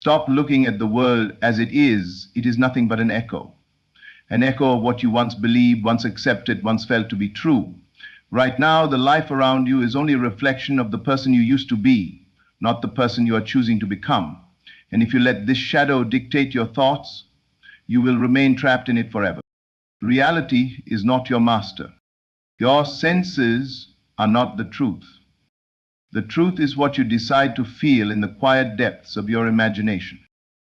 Stop looking at the world as it is. It is nothing but an echo. An echo of what you once believed, once accepted, once felt to be true. Right now, the life around you is only a reflection of the person you used to be, not the person you are choosing to become. And if you let this shadow dictate your thoughts, you will remain trapped in it forever. Reality is not your master. Your senses are not the truth. The truth is what you decide to feel in the quiet depths of your imagination.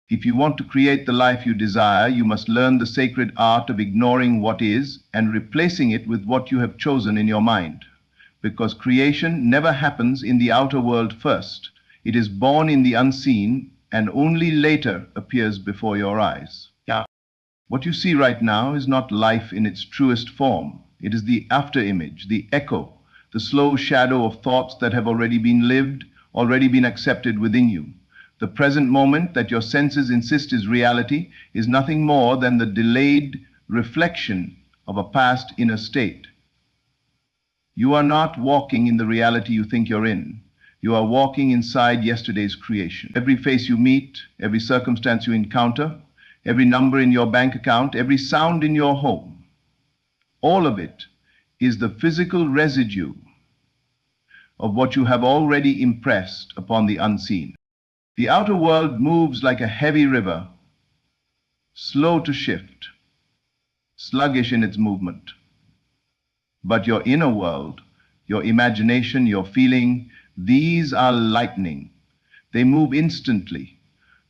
If you want to create the life you desire, you must learn the sacred art of ignoring what is and replacing it with what you have chosen in your mind. Because creation never happens in the outer world first. It is born in the unseen and only later appears before your eyes. What you see right now is not life in its truest form. It is the afterimage, the echo, the slow shadow of thoughts that have already been lived, already been accepted within you. The present moment that your senses insist is reality is nothing more than the delayed reflection of a past inner state. You are not walking in the reality you think you're in. You are walking inside yesterday's creation. Every face you meet, every circumstance you encounter, every number in your bank account, every sound in your home, all of it is the physical residue of what you have already impressed upon the unseen. The outer world moves like a heavy river, slow to shift, sluggish in its movement. But your inner world, your imagination, your feeling, these are lightning. They move instantly.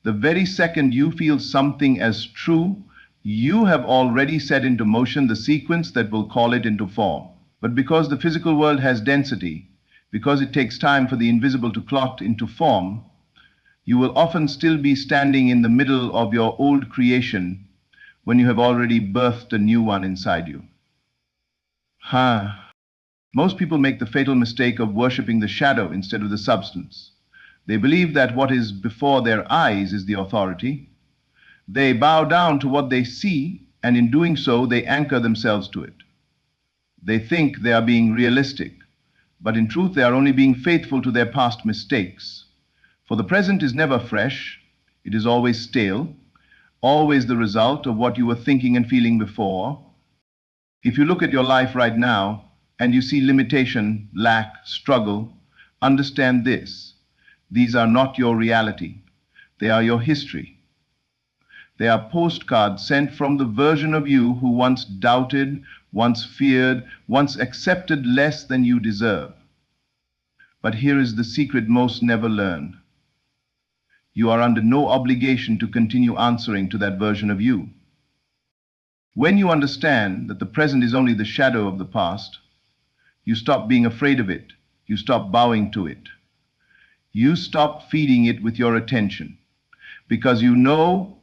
The very second you feel something as true, you have already set into motion the sequence that will call it into form. But because the physical world has density, because it takes time for the invisible to clot into form, you will often still be standing in the middle of your old creation when you have already birthed a new one inside you. Most people make the fatal mistake of worshipping the shadow instead of the substance. They believe that what is before their eyes is the authority. They bow down to what they see, and in doing so, they anchor themselves to it. They think they are being realistic, but in truth, they are only being faithful to their past mistakes. For the present is never fresh, it is always stale, always the result of what you were thinking and feeling before. If you look at your life right now, and you see limitation, lack, struggle, understand this. These are not your reality. They are your history. They are postcards sent from the version of you who once doubted, once feared, once accepted less than you deserve. But here is the secret most never learn. You are under no obligation to continue answering to that version of you. When you understand that the present is only the shadow of the past, you stop being afraid of it. You stop bowing to it. You stop feeding it with your attention, because you know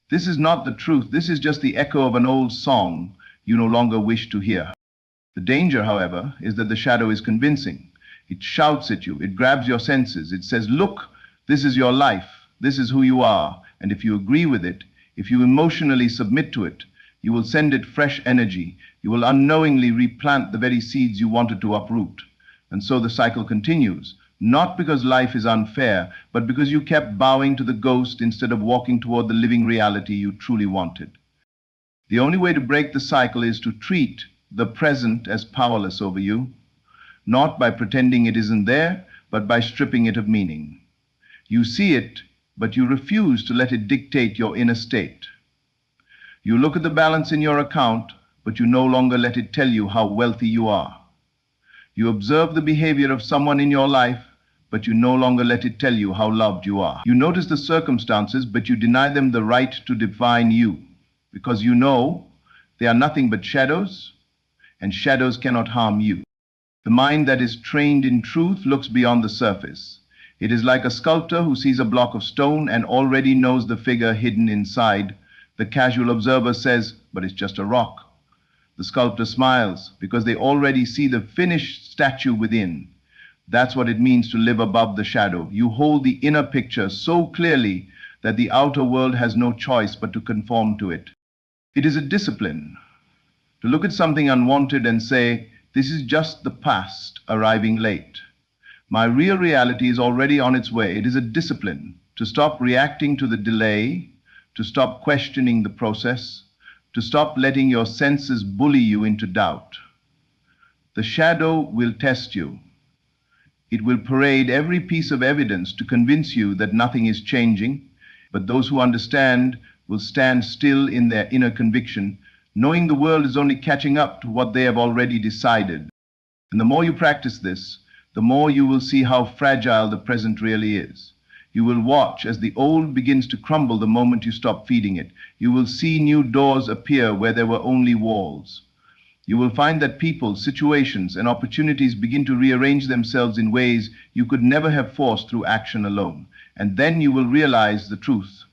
this is not the truth. This is just the echo of an old song you no longer wish to hear. The danger, however, is that the shadow is convincing. It shouts at you. It grabs your senses. It says, look, this is your life. This is who you are. And if you agree with it, if you emotionally submit to it, you will send it fresh energy. You will unknowingly replant the very seeds you wanted to uproot. And so the cycle continues. Not because life is unfair, but because you kept bowing to the ghost instead of walking toward the living reality you truly wanted. The only way to break the cycle is to treat the present as powerless over you, not by pretending it isn't there, but by stripping it of meaning. You see it, but you refuse to let it dictate your inner state. You look at the balance in your account, but you no longer let it tell you how wealthy you are. You observe the behavior of someone in your life, but you no longer let it tell you how loved you are. You notice the circumstances, but you deny them the right to define you, because you know they are nothing but shadows, and shadows cannot harm you. The mind that is trained in truth looks beyond the surface. It is like a sculptor who sees a block of stone and already knows the figure hidden inside. The casual observer says, but it's just a rock. The sculptor smiles because they already see the finished statue within. That's what it means to live above the shadow. You hold the inner picture so clearly that the outer world has no choice but to conform to it. It is a discipline to look at something unwanted and say, this is just the past arriving late. My real reality is already on its way. It is a discipline to stop reacting to the delay, to stop questioning the process, to stop letting your senses bully you into doubt. The shadow will test you. It will parade every piece of evidence to convince you that nothing is changing, but those who understand will stand still in their inner conviction, knowing the world is only catching up to what they have already decided. And the more you practice this, the more you will see how fragile the present really is. You will watch as the old begins to crumble the moment you stop feeding it. You will see new doors appear where there were only walls. You will find that people, situations, and opportunities begin to rearrange themselves in ways you could never have forced through action alone. And then you will realize the truth.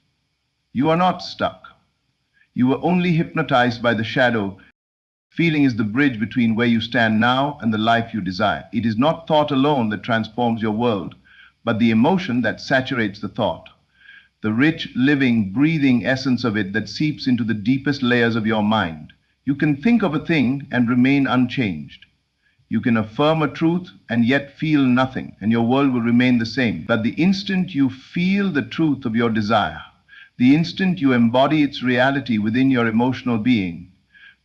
You are not stuck. You were only hypnotized by the shadow. Feeling is the bridge between where you stand now and the life you desire. It is not thought alone that transforms your world, but the emotion that saturates the thought. The rich, living, breathing essence of it that seeps into the deepest layers of your mind. You can think of a thing and remain unchanged. You can affirm a truth and yet feel nothing, and your world will remain the same. But the instant you feel the truth of your desire, the instant you embody its reality within your emotional being,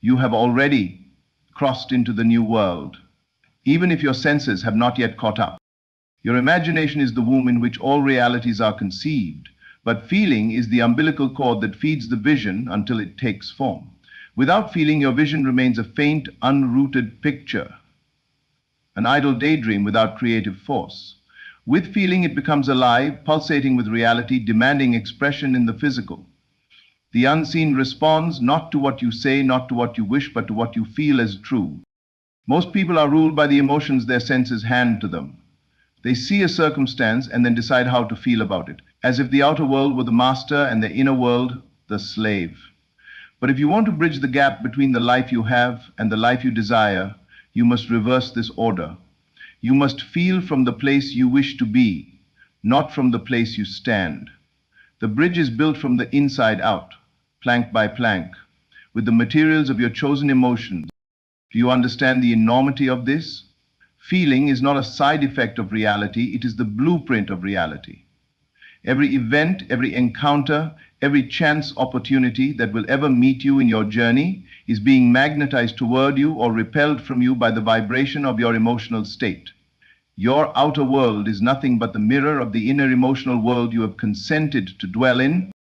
you have already crossed into the new world, even if your senses have not yet caught up. Your imagination is the womb in which all realities are conceived, but feeling is the umbilical cord that feeds the vision until it takes form. Without feeling, your vision remains a faint, unrooted picture, an idle daydream without creative force. With feeling, it becomes alive, pulsating with reality, demanding expression in the physical. The unseen responds not to what you say, not to what you wish, but to what you feel as true. Most people are ruled by the emotions their senses hand to them. They see a circumstance and then decide how to feel about it, as if the outer world were the master and the inner world the slave. But if you want to bridge the gap between the life you have and the life you desire, you must reverse this order. You must feel from the place you wish to be, not from the place you stand. The bridge is built from the inside out, plank by plank, with the materials of your chosen emotions. Do you understand the enormity of this? Feeling is not a side effect of reality, it is the blueprint of reality. Every event, every encounter, every chance opportunity that will ever meet you in your journey is being magnetized toward you or repelled from you by the vibration of your emotional state. Your outer world is nothing but the mirror of the inner emotional world you have consented to dwell in.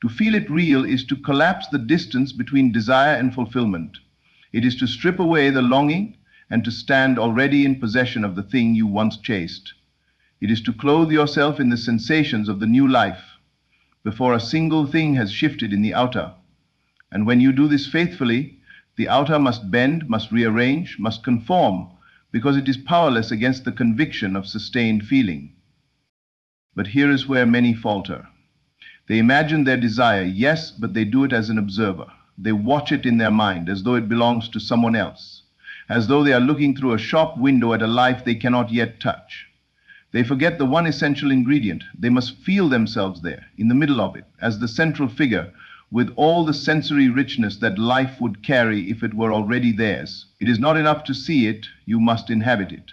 To feel it real is to collapse the distance between desire and fulfillment. It is to strip away the longing and to stand already in possession of the thing you once chased. It is to clothe yourself in the sensations of the new life before a single thing has shifted in the outer. And when you do this faithfully, the outer must bend, must rearrange, must conform, because it is powerless against the conviction of sustained feeling. But here is where many falter. They imagine their desire, yes, but they do it as an observer. They watch it in their mind as though it belongs to someone else, as though they are looking through a shop window at a life they cannot yet touch. They forget the one essential ingredient. They must feel themselves there, in the middle of it, as the central figure, with all the sensory richness that life would carry if it were already theirs. It is not enough to see it, you must inhabit it.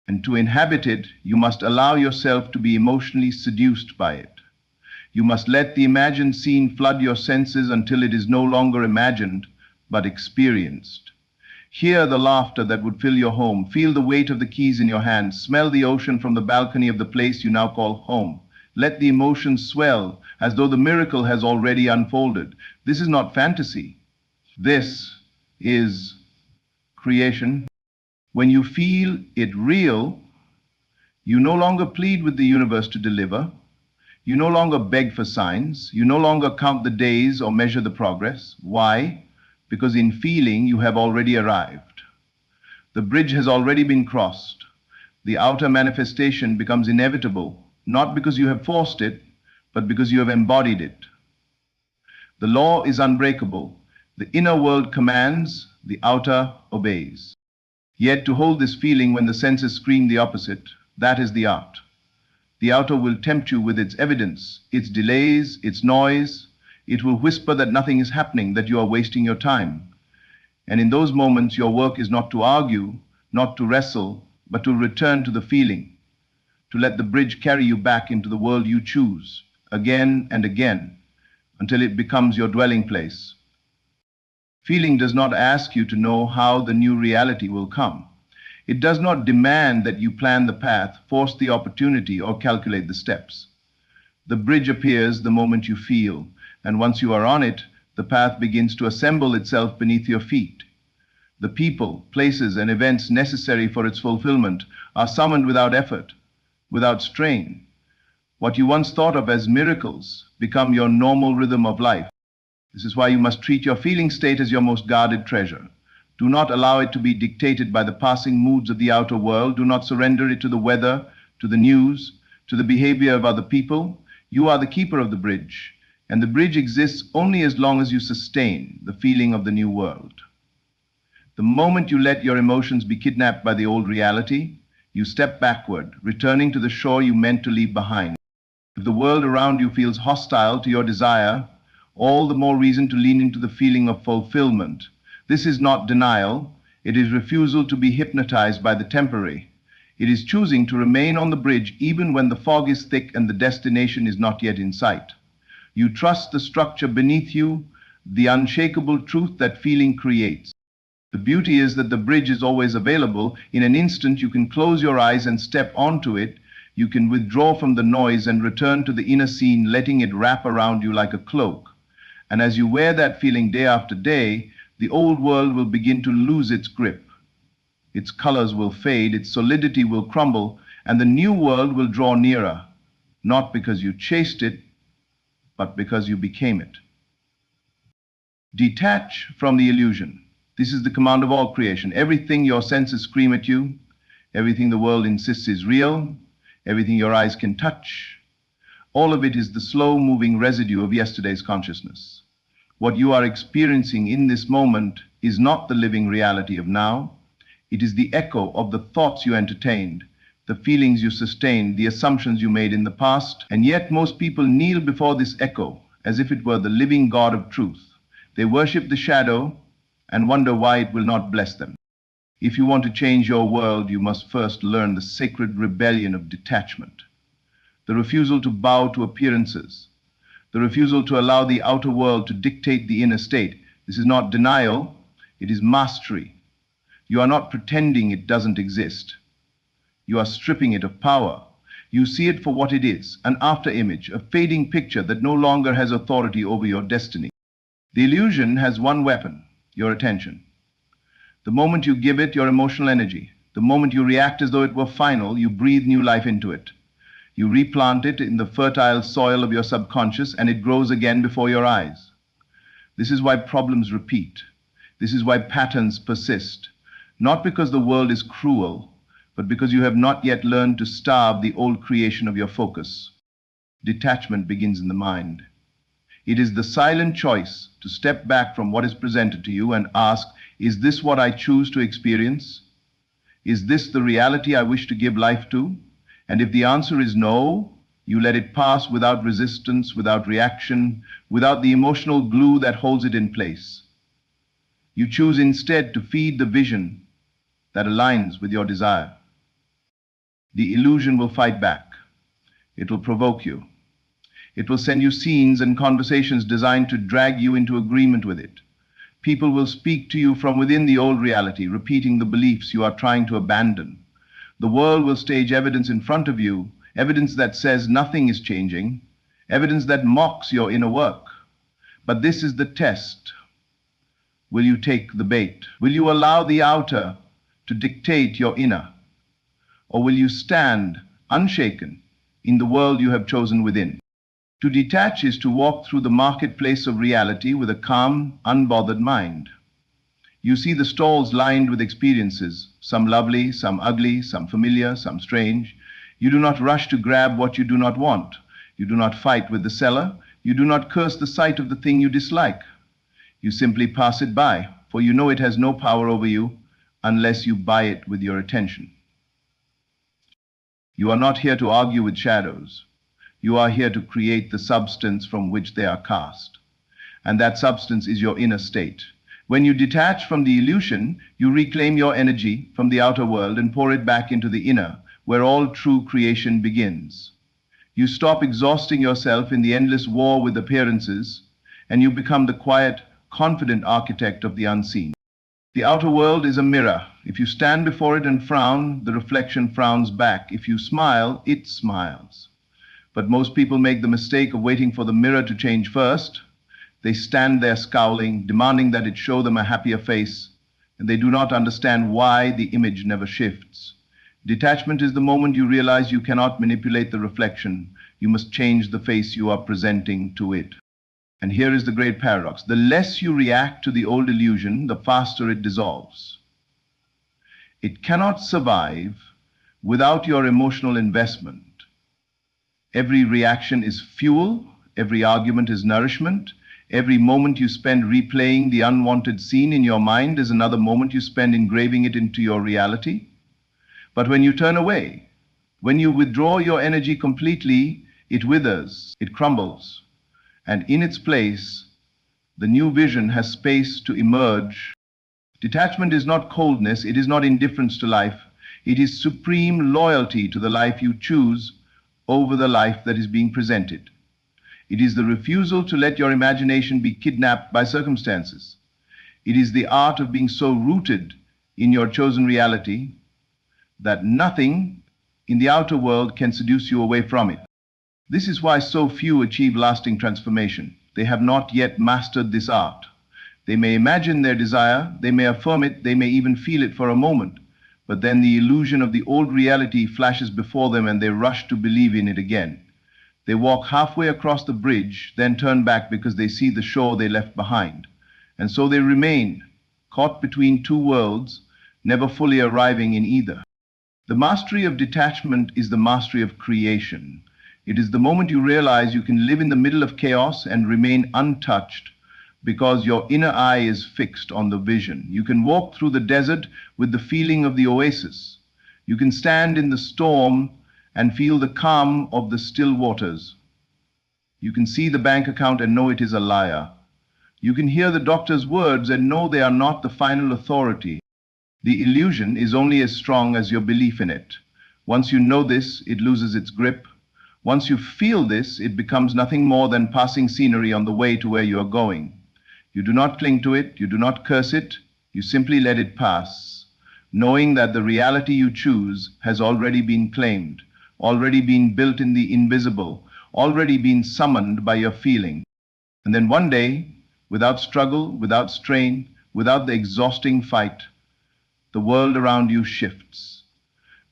And to inhabit it, you must allow yourself to be emotionally seduced by it. You must let the imagined scene flood your senses until it is no longer imagined, but experienced. Hear the laughter that would fill your home. Feel the weight of the keys in your hand. Smell the ocean from the balcony of the place you now call home. Let the emotions swell as though the miracle has already unfolded. This is not fantasy. This is creation. When you feel it real, you no longer plead with the universe to deliver. You no longer beg for signs. You no longer count the days or measure the progress. Why? Because in feeling you have already arrived. The bridge has already been crossed. The outer manifestation becomes inevitable, not because you have forced it, but because you have embodied it. The law is unbreakable. The inner world commands, the outer obeys. Yet to hold this feeling when the senses scream the opposite, that is the art. The outer will tempt you with its evidence, its delays, its noise. It will whisper that nothing is happening, that you are wasting your time. And in those moments, your work is not to argue, not to wrestle, but to return to the feeling, to let the bridge carry you back into the world you choose. again and again, until it becomes your dwelling place. Feeling does not ask you to know how the new reality will come. It does not demand that you plan the path, force the opportunity, or calculate the steps. The bridge appears the moment you feel, and once you are on it, the path begins to assemble itself beneath your feet. The people, places, and events necessary for its fulfillment are summoned without effort, without strain. What you once thought of as miracles become your normal rhythm of life. This is why you must treat your feeling state as your most guarded treasure. Do not allow it to be dictated by the passing moods of the outer world. Do not surrender it to the weather, to the news, to the behavior of other people. You are the keeper of the bridge, and the bridge exists only as long as you sustain the feeling of the new world. The moment you let your emotions be kidnapped by the old reality, you step backward, returning to the shore you meant to leave behind. If the world around you feels hostile to your desire, all the more reason to lean into the feeling of fulfillment. This is not denial, it is refusal to be hypnotized by the temporary. It is choosing to remain on the bridge even when the fog is thick and the destination is not yet in sight. You trust the structure beneath you, the unshakable truth that feeling creates. The beauty is that the bridge is always available. In an instant, you can close your eyes and step onto it. You can withdraw from the noise and return to the inner scene, letting it wrap around you like a cloak. And as you wear that feeling day after day, the old world will begin to lose its grip. Its colors will fade, its solidity will crumble, and the new world will draw nearer, not because you chased it, but because you became it. Detach from the illusion. This is the command of all creation. Everything your senses scream at you, everything the world insists is real, everything your eyes can touch, all of it is the slow-moving residue of yesterday's consciousness. What you are experiencing in this moment is not the living reality of now. It is the echo of the thoughts you entertained, the feelings you sustained, the assumptions you made in the past. And yet most people kneel before this echo as if it were the living God of truth. They worship the shadow and wonder why it will not bless them. If you want to change your world, you must first learn the sacred rebellion of detachment. The refusal to bow to appearances, the refusal to allow the outer world to dictate the inner state. This is not denial, it is mastery. You are not pretending it doesn't exist. You are stripping it of power. You see it for what it is, an after-image, a fading picture that no longer has authority over your destiny. The illusion has one weapon, your attention. The moment you give it your emotional energy, the moment you react as though it were final, you breathe new life into it. You replant it in the fertile soil of your subconscious, and it grows again before your eyes. This is why problems repeat. This is why patterns persist. Not because the world is cruel, but because you have not yet learned to starve the old creation of your focus. Detachment begins in the mind. It is the silent choice to step back from what is presented to you and ask, is this what I choose to experience? Is this the reality I wish to give life to? And if the answer is no, you let it pass without resistance, without reaction, without the emotional glue that holds it in place. You choose instead to feed the vision that aligns with your desire. The illusion will fight back. It will provoke you. It will send you scenes and conversations designed to drag you into agreement with it. People will speak to you from within the old reality, repeating the beliefs you are trying to abandon. The world will stage evidence in front of you, evidence that says nothing is changing, evidence that mocks your inner work. But this is the test. Will you take the bait? Will you allow the outer to dictate your inner? Or will you stand unshaken in the world you have chosen within? To detach is to walk through the marketplace of reality with a calm, unbothered mind. You see the stalls lined with experiences, some lovely, some ugly, some familiar, some strange. You do not rush to grab what you do not want. You do not fight with the seller. You do not curse the sight of the thing you dislike. You simply pass it by, for you know it has no power over you unless you buy it with your attention. You are not here to argue with shadows. You are here to create the substance from which they are cast. And that substance is your inner state. When you detach from the illusion, you reclaim your energy from the outer world and pour it back into the inner, where all true creation begins. You stop exhausting yourself in the endless war with appearances, and you become the quiet, confident architect of the unseen. The outer world is a mirror. If you stand before it and frown, the reflection frowns back. If you smile, it smiles. But most people make the mistake of waiting for the mirror to change first. They stand there scowling, demanding that it show them a happier face, and they do not understand why the image never shifts. Detachment is the moment you realize you cannot manipulate the reflection. You must change the face you are presenting to it. And here is the great paradox. The less you react to the old illusion, the faster it dissolves. It cannot survive without your emotional investment. Every reaction is fuel, every argument is nourishment, every moment you spend replaying the unwanted scene in your mind is another moment you spend engraving it into your reality. But when you turn away, when you withdraw your energy completely, it withers, it crumbles. And in its place, the new vision has space to emerge. Detachment is not coldness, it is not indifference to life. It is supreme loyalty to the life you choose over the life that is being presented. It is the refusal to let your imagination be kidnapped by circumstances. It is the art of being so rooted in your chosen reality that nothing in the outer world can seduce you away from it. This is why so few achieve lasting transformation. They have not yet mastered this art. They may imagine their desire, they may affirm it, they may even feel it for a moment, but then the illusion of the old reality flashes before them and they rush to believe in it again. They walk halfway across the bridge, then turn back because they see the shore they left behind. And so they remain, caught between two worlds, never fully arriving in either. The mastery of detachment is the mastery of creation. It is the moment you realize you can live in the middle of chaos and remain untouched because your inner eye is fixed on the vision. You can walk through the desert with the feeling of the oasis. You can stand in the storm and feel the calm of the still waters. You can see the bank account and know it is a liar. You can hear the doctor's words and know they are not the final authority. The illusion is only as strong as your belief in it. Once you know this, it loses its grip. Once you feel this, it becomes nothing more than passing scenery on the way to where you are going. You do not cling to it, you do not curse it, you simply let it pass, knowing that the reality you choose has already been claimed, already been built in the invisible, already been summoned by your feeling. And then one day, without struggle, without strain, without the exhausting fight, the world around you shifts.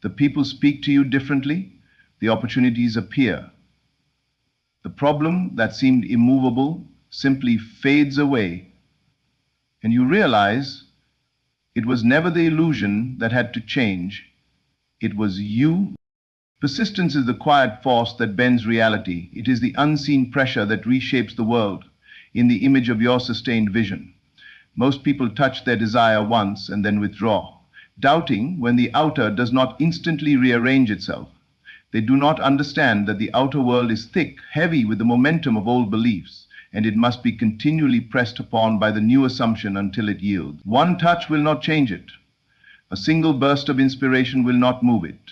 The people speak to you differently, the opportunities appear. The problem that seemed immovable simply fades away, and you realize it was never the illusion that had to change, it was you. Persistence is the quiet force that bends reality. It is the unseen pressure that reshapes the world in the image of your sustained vision. Most people touch their desire once and then withdraw, doubting when the outer does not instantly rearrange itself. They do not understand that the outer world is thick, heavy with the momentum of old beliefs, and it must be continually pressed upon by the new assumption until it yields. One touch will not change it. A single burst of inspiration will not move it.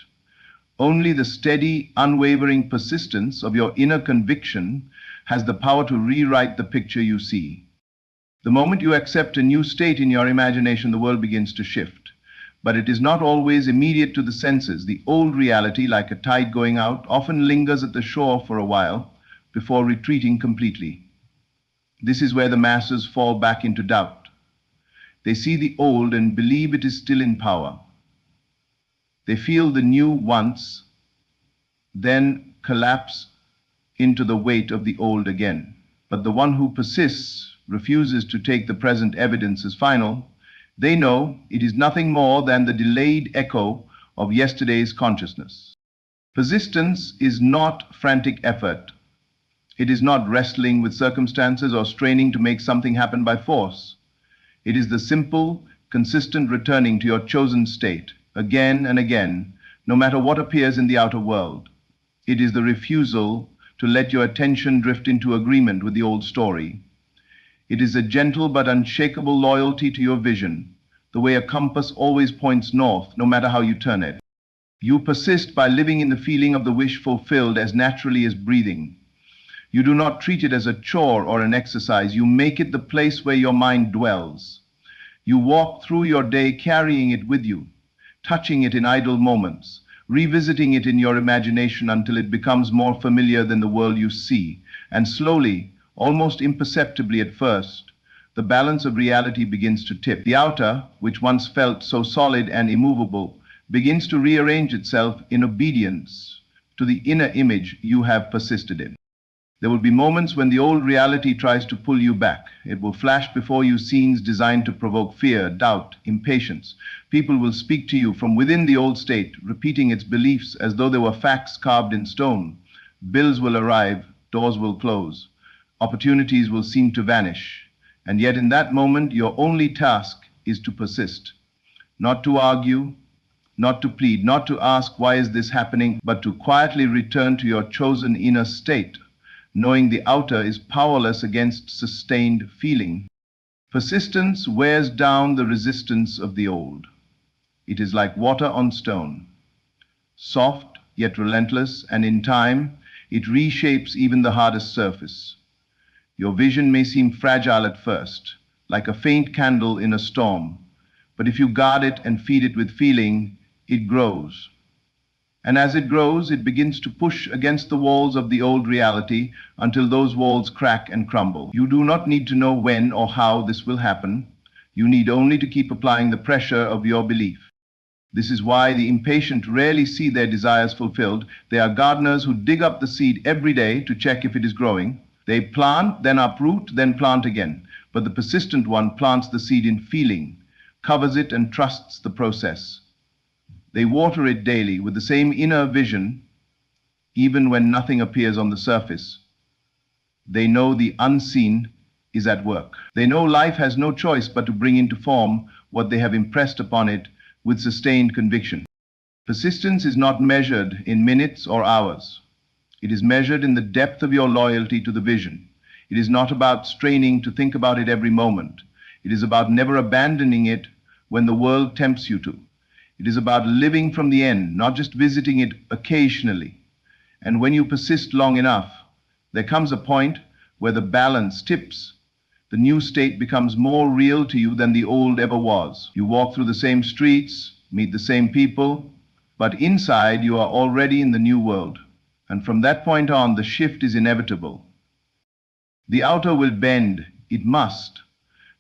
Only the steady, unwavering persistence of your inner conviction has the power to rewrite the picture you see. The moment you accept a new state in your imagination, the world begins to shift. But it is not always immediate to the senses. The old reality, like a tide going out, often lingers at the shore for a while before retreating completely. This is where the masses fall back into doubt. They see the old and believe it is still in power. They feel the new once, then collapse into the weight of the old again. But the one who persists, refuses to take the present evidence as final. They know it is nothing more than the delayed echo of yesterday's consciousness. Persistence is not frantic effort. It is not wrestling with circumstances or straining to make something happen by force. It is the simple, consistent returning to your chosen state, again and again, no matter what appears in the outer world. It is the refusal to let your attention drift into agreement with the old story. It is a gentle but unshakable loyalty to your vision, the way a compass always points north, no matter how you turn it. You persist by living in the feeling of the wish fulfilled as naturally as breathing. You do not treat it as a chore or an exercise. You make it the place where your mind dwells. You walk through your day carrying it with you, touching it in idle moments, revisiting it in your imagination until it becomes more familiar than the world you see. And slowly, almost imperceptibly at first, the balance of reality begins to tip. The outer, which once felt so solid and immovable, begins to rearrange itself in obedience to the inner image you have persisted in. There will be moments when the old reality tries to pull you back. It will flash before you scenes designed to provoke fear, doubt, impatience. People will speak to you from within the old state, repeating its beliefs as though they were facts carved in stone. Bills will arrive, doors will close, opportunities will seem to vanish. And yet in that moment, your only task is to persist. Not to argue, not to plead, not to ask, why is this happening, but to quietly return to your chosen inner state, knowing the outer is powerless against sustained feeling. Persistence wears down the resistance of the old. It is like water on stone, soft yet relentless, and in time, it reshapes even the hardest surface. Your vision may seem fragile at first, like a faint candle in a storm, but if you guard it and feed it with feeling, it grows. And as it grows, it begins to push against the walls of the old reality until those walls crack and crumble. You do not need to know when or how this will happen. You need only to keep applying the pressure of your belief. This is why the impatient rarely see their desires fulfilled. They are gardeners who dig up the seed every day to check if it is growing. They plant, then uproot, then plant again. But the persistent one plants the seed in feeling, covers it, and trusts the process. They water it daily with the same inner vision, even when nothing appears on the surface. They know the unseen is at work. They know life has no choice but to bring into form what they have impressed upon it with sustained conviction. Persistence is not measured in minutes or hours. It is measured in the depth of your loyalty to the vision. It is not about straining to think about it every moment. It is about never abandoning it when the world tempts you to. It is about living from the end, not just visiting it occasionally. And when you persist long enough, there comes a point where the balance tips. The new state becomes more real to you than the old ever was. You walk through the same streets, meet the same people, but inside you are already in the new world. And from that point on, the shift is inevitable. The outer will bend, it must,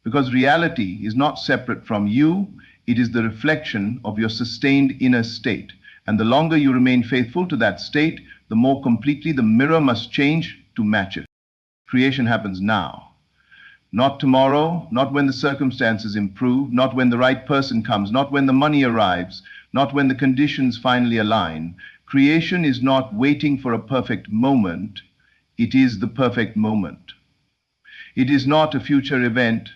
because reality is not separate from you. It is the reflection of your sustained inner state. And the longer you remain faithful to that state, the more completely the mirror must change to match it. Creation happens now. Not tomorrow, not when the circumstances improve, not when the right person comes, not when the money arrives, not when the conditions finally align. Creation is not waiting for a perfect moment. It is the perfect moment. It is not a future event.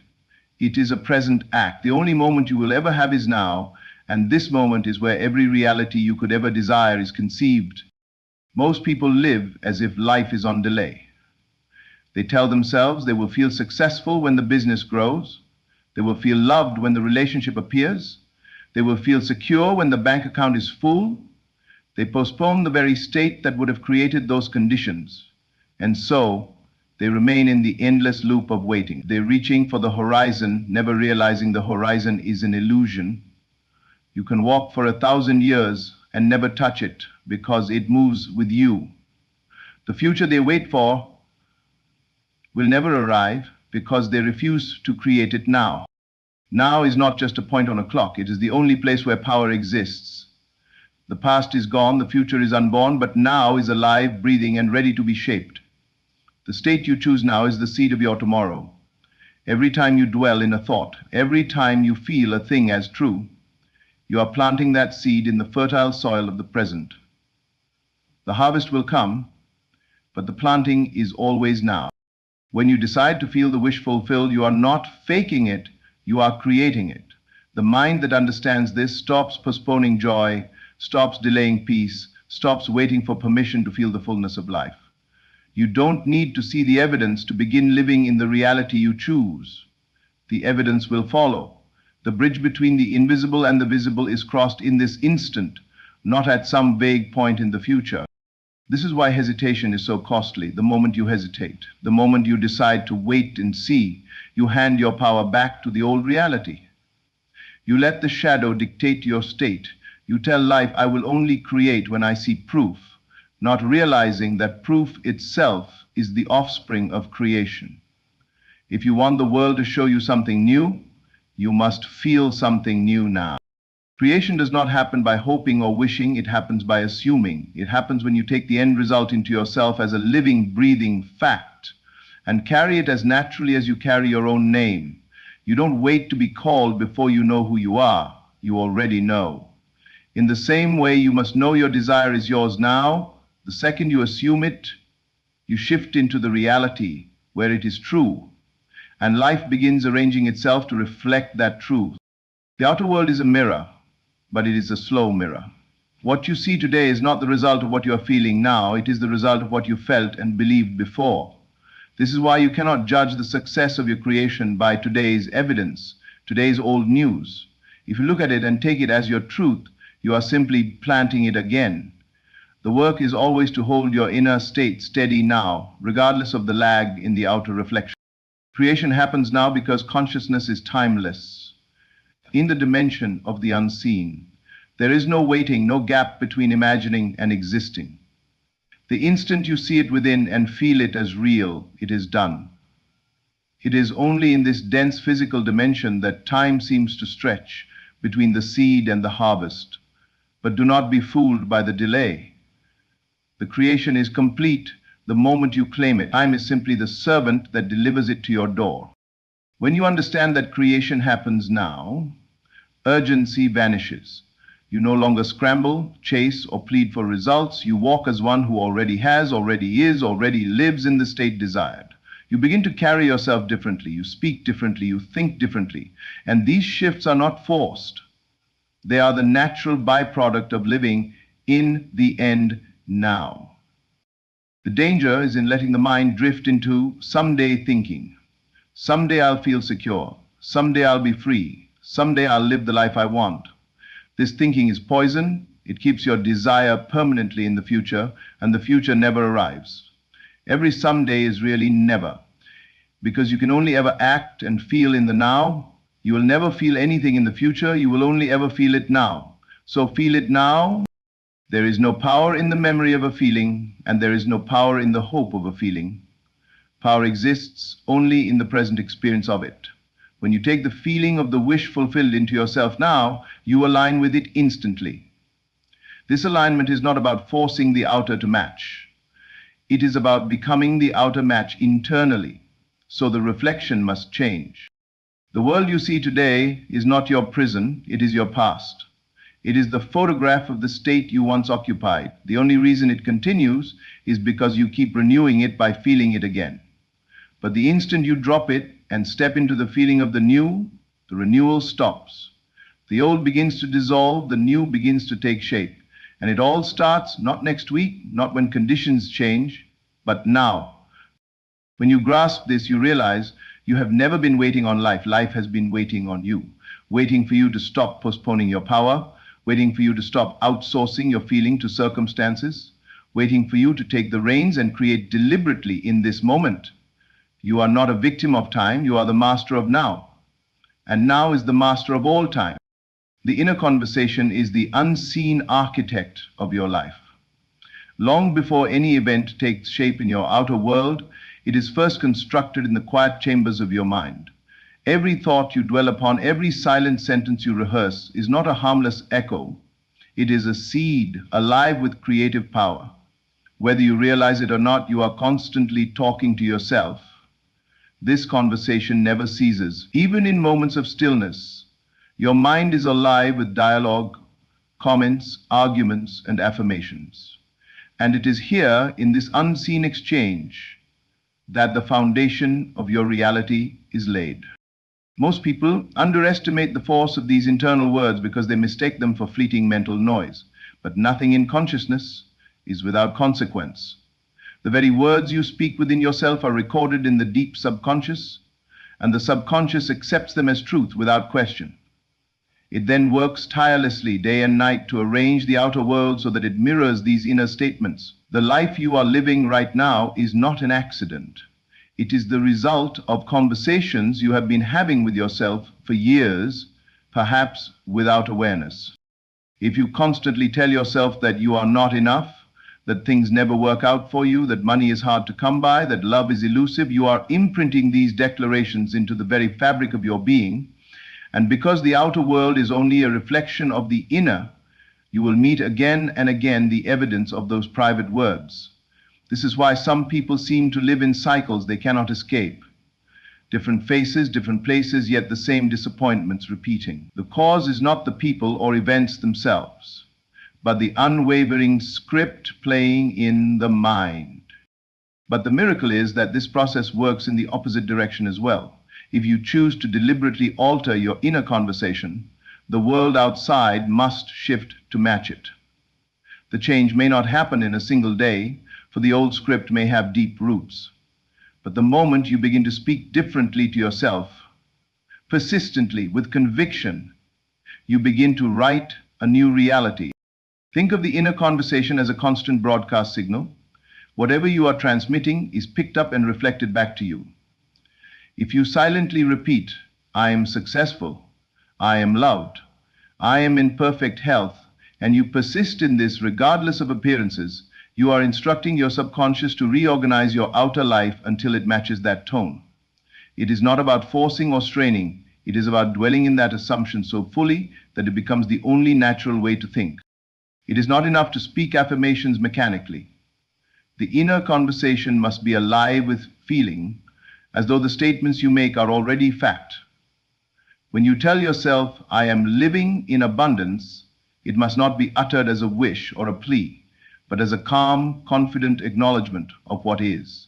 It is a present act. The only moment you will ever have is now, and this moment is where every reality you could ever desire is conceived. Most people live as if life is on delay. They tell themselves they will feel successful when the business grows. They will feel loved when the relationship appears. They will feel secure when the bank account is full. They postpone the very state that would have created those conditions. And so, they remain in the endless loop of waiting. They're reaching for the horizon, never realizing the horizon is an illusion. You can walk for 1,000 years and never touch it because it moves with you. The future they wait for will never arrive because they refuse to create it now. Now is not just a point on a clock. It is the only place where power exists. The past is gone, the future is unborn, but now is alive, breathing, and ready to be shaped. The state you choose now is the seed of your tomorrow. Every time you dwell in a thought, every time you feel a thing as true, you are planting that seed in the fertile soil of the present. The harvest will come, but the planting is always now. When you decide to feel the wish fulfilled, you are not faking it, you are creating it. The mind that understands this stops postponing joy, stops delaying peace, stops waiting for permission to feel the fullness of life. You don't need to see the evidence to begin living in the reality you choose. The evidence will follow. The bridge between the invisible and the visible is crossed in this instant. not at some vague point in the future. This is why hesitation is so costly. The moment you hesitate, the moment you decide to wait and see, you hand your power back to the old reality. You let the shadow dictate your state. You tell life, I will only create when I see proof, not realizing that proof itself is the offspring of creation. If you want the world to show you something new, you must feel something new now. Creation does not happen by hoping or wishing, it happens by assuming. It happens when you take the end result into yourself as a living, breathing fact and carry it as naturally as you carry your own name. You don't wait to be called before you know who you are. You already know. In the same way, you must know your desire is yours now. The second you assume it, you shift into the reality where it is true, and life begins arranging itself to reflect that truth. The outer world is a mirror, but it is a slow mirror. What you see today is not the result of what you are feeling now, it is the result of what you felt and believed before. This is why you cannot judge the success of your creation by today's evidence, today's old news. If you look at it and take it as your truth, you are simply planting it again. The work is always to hold your inner state steady now, regardless of the lag in the outer reflection. Creation happens now because consciousness is timeless. In the dimension of the unseen, there is no waiting, no gap between imagining and existing. The instant you see it within and feel it as real, it is done. It is only in this dense physical dimension that time seems to stretch between the seed and the harvest. But do not be fooled by the delay. The creation is complete the moment you claim it. Time is simply the servant that delivers it to your door. When you understand that creation happens now, urgency vanishes. You no longer scramble, chase, or plead for results. You walk as one who already has, already is, already lives in the state desired. You begin to carry yourself differently. You speak differently. You think differently. And these shifts are not forced. They are the natural byproduct of living in the end now. The danger is in letting the mind drift into someday thinking. Someday I'll feel secure. Someday I'll be free. Someday I'll live the life I want. This thinking is poison. It keeps your desire permanently in the future, and the future never arrives. Every someday is really never, because you can only ever act and feel in the now. You will never feel anything in the future. You will only ever feel it now. So feel it now. There is no power in the memory of a feeling, and there is no power in the hope of a feeling. Power exists only in the present experience of it. When you take the feeling of the wish fulfilled into yourself now, you align with it instantly. This alignment is not about forcing the outer to match. It is about becoming the outer match internally, so the reflection must change. The world you see today is not your prison, it is your past. It is the photograph of the state you once occupied. The only reason it continues is because you keep renewing it by feeling it again. But the instant you drop it and step into the feeling of the new, the renewal stops. The old begins to dissolve, the new begins to take shape. And it all starts not next week, not when conditions change, but now. When you grasp this, you realize you have never been waiting on life. Life has been waiting on you, waiting for you to stop postponing your power, waiting for you to stop outsourcing your feeling to circumstances, waiting for you to take the reins and create deliberately in this moment. You are not a victim of time, you are the master of now. And now is the master of all time. The inner conversation is the unseen architect of your life. Long before any event takes shape in your outer world, it is first constructed in the quiet chambers of your mind. Every thought you dwell upon, every silent sentence you rehearse is not a harmless echo. It is a seed alive with creative power. Whether you realize it or not, you are constantly talking to yourself. This conversation never ceases. Even in moments of stillness, your mind is alive with dialogue, comments, arguments, and affirmations. And it is here, in this unseen exchange, that the foundation of your reality is laid. Most people underestimate the force of these internal words because they mistake them for fleeting mental noise. But nothing in consciousness is without consequence. The very words you speak within yourself are recorded in the deep subconscious, and the subconscious accepts them as truth without question. It then works tirelessly day and night to arrange the outer world so that it mirrors these inner statements. The life you are living right now is not an accident. It is the result of conversations you have been having with yourself for years, perhaps without awareness. If you constantly tell yourself that you are not enough, that things never work out for you, that money is hard to come by, that love is elusive, you are imprinting these declarations into the very fabric of your being. And because the outer world is only a reflection of the inner, you will meet again and again the evidence of those private words. This is why some people seem to live in cycles they cannot escape. Different faces, different places, yet the same disappointments repeating. The cause is not the people or events themselves, but the unwavering script playing in the mind. But the miracle is that this process works in the opposite direction as well. If you choose to deliberately alter your inner conversation, the world outside must shift to match it. The change may not happen in a single day, for the old script may have deep roots. But the moment you begin to speak differently to yourself, persistently, with conviction, you begin to write a new reality. Think of the inner conversation as a constant broadcast signal. Whatever you are transmitting is picked up and reflected back to you. If you silently repeat, "I am successful, I am loved, I am in perfect health," and you persist in this regardless of appearances, you are instructing your subconscious to reorganize your outer life until it matches that tone. It is not about forcing or straining. It is about dwelling in that assumption so fully that it becomes the only natural way to think. It is not enough to speak affirmations mechanically. The inner conversation must be alive with feeling, as though the statements you make are already fact. When you tell yourself, "I am living in abundance," it must not be uttered as a wish or a plea, but as a calm, confident acknowledgement of what is.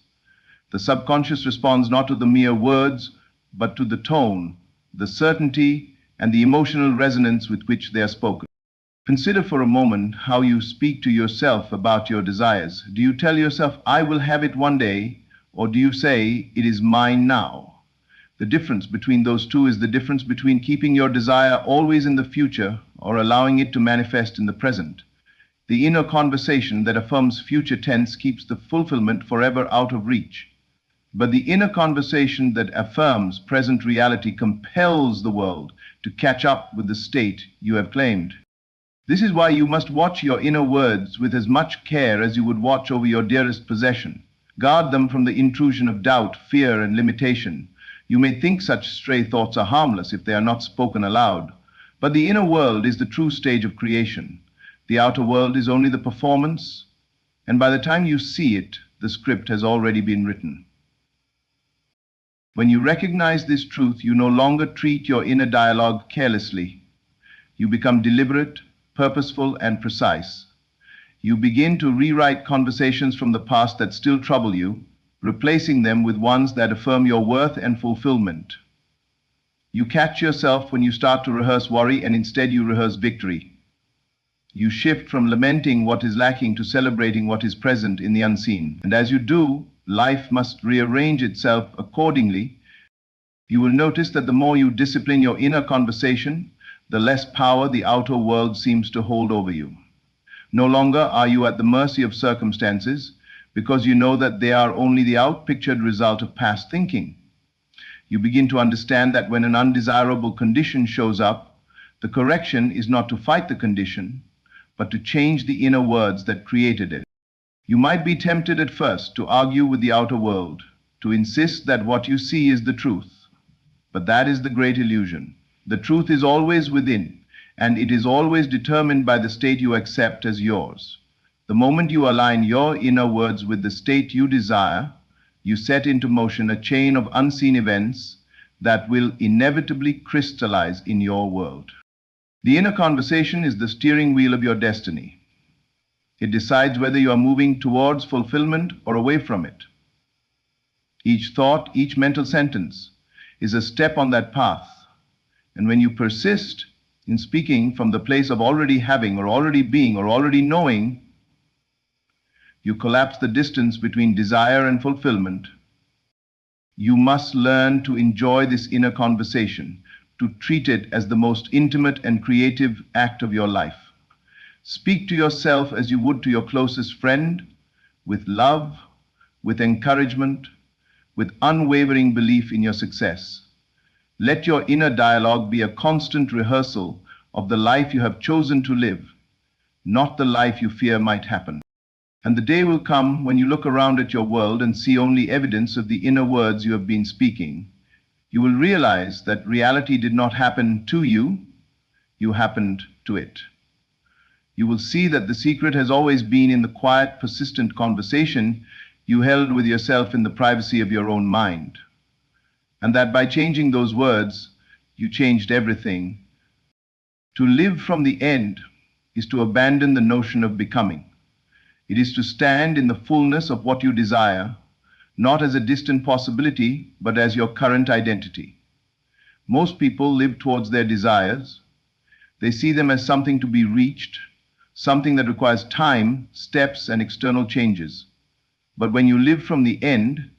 The subconscious responds not to the mere words, but to the tone, the certainty, and the emotional resonance with which they are spoken. Consider for a moment how you speak to yourself about your desires. Do you tell yourself, "I will have it one day," or do you say, "It is mine now"? The difference between those two is the difference between keeping your desire always in the future or allowing it to manifest in the present. The inner conversation that affirms future tense keeps the fulfillment forever out of reach. But the inner conversation that affirms present reality compels the world to catch up with the state you have claimed. This is why you must watch your inner words with as much care as you would watch over your dearest possession. Guard them from the intrusion of doubt, fear, and limitation. You may think such stray thoughts are harmless if they are not spoken aloud, but the inner world is the true stage of creation. The outer world is only the performance, and by the time you see it, the script has already been written. When you recognize this truth, you no longer treat your inner dialogue carelessly. You become deliberate, purposeful, and precise. You begin to rewrite conversations from the past that still trouble you, replacing them with ones that affirm your worth and fulfillment. You catch yourself when you start to rehearse worry and instead you rehearse victory. You shift from lamenting what is lacking to celebrating what is present in the unseen. And as you do, life must rearrange itself accordingly. You will notice that the more you discipline your inner conversation, the less power the outer world seems to hold over you. No longer are you at the mercy of circumstances because you know that they are only the outpictured result of past thinking. You begin to understand that when an undesirable condition shows up, the correction is not to fight the condition, but to change the inner words that created it. You might be tempted at first to argue with the outer world, to insist that what you see is the truth. But that is the great illusion. The truth is always within, and it is always determined by the state you accept as yours. The moment you align your inner words with the state you desire, you set into motion a chain of unseen events that will inevitably crystallize in your world. The inner conversation is the steering wheel of your destiny. It decides whether you are moving towards fulfillment or away from it. Each thought, each mental sentence is a step on that path. And when you persist in speaking from the place of already having or already being or already knowing, you collapse the distance between desire and fulfillment. You must learn to enjoy this inner conversation, to treat it as the most intimate and creative act of your life. Speak to yourself as you would to your closest friend, with love, with encouragement, with unwavering belief in your success. Let your inner dialogue be a constant rehearsal of the life you have chosen to live, not the life you fear might happen. And the day will come when you look around at your world and see only evidence of the inner words you have been speaking. You will realize that reality did not happen to you, you happened to it. You will see that the secret has always been in the quiet, persistent conversation you held with yourself in the privacy of your own mind. And that by changing those words, you changed everything. To live from the end is to abandon the notion of becoming. It is to stand in the fullness of what you desire, not as a distant possibility, but as your current identity. Most people live towards their desires. They see them as something to be reached, something that requires time, steps, and external changes. But when you live from the end,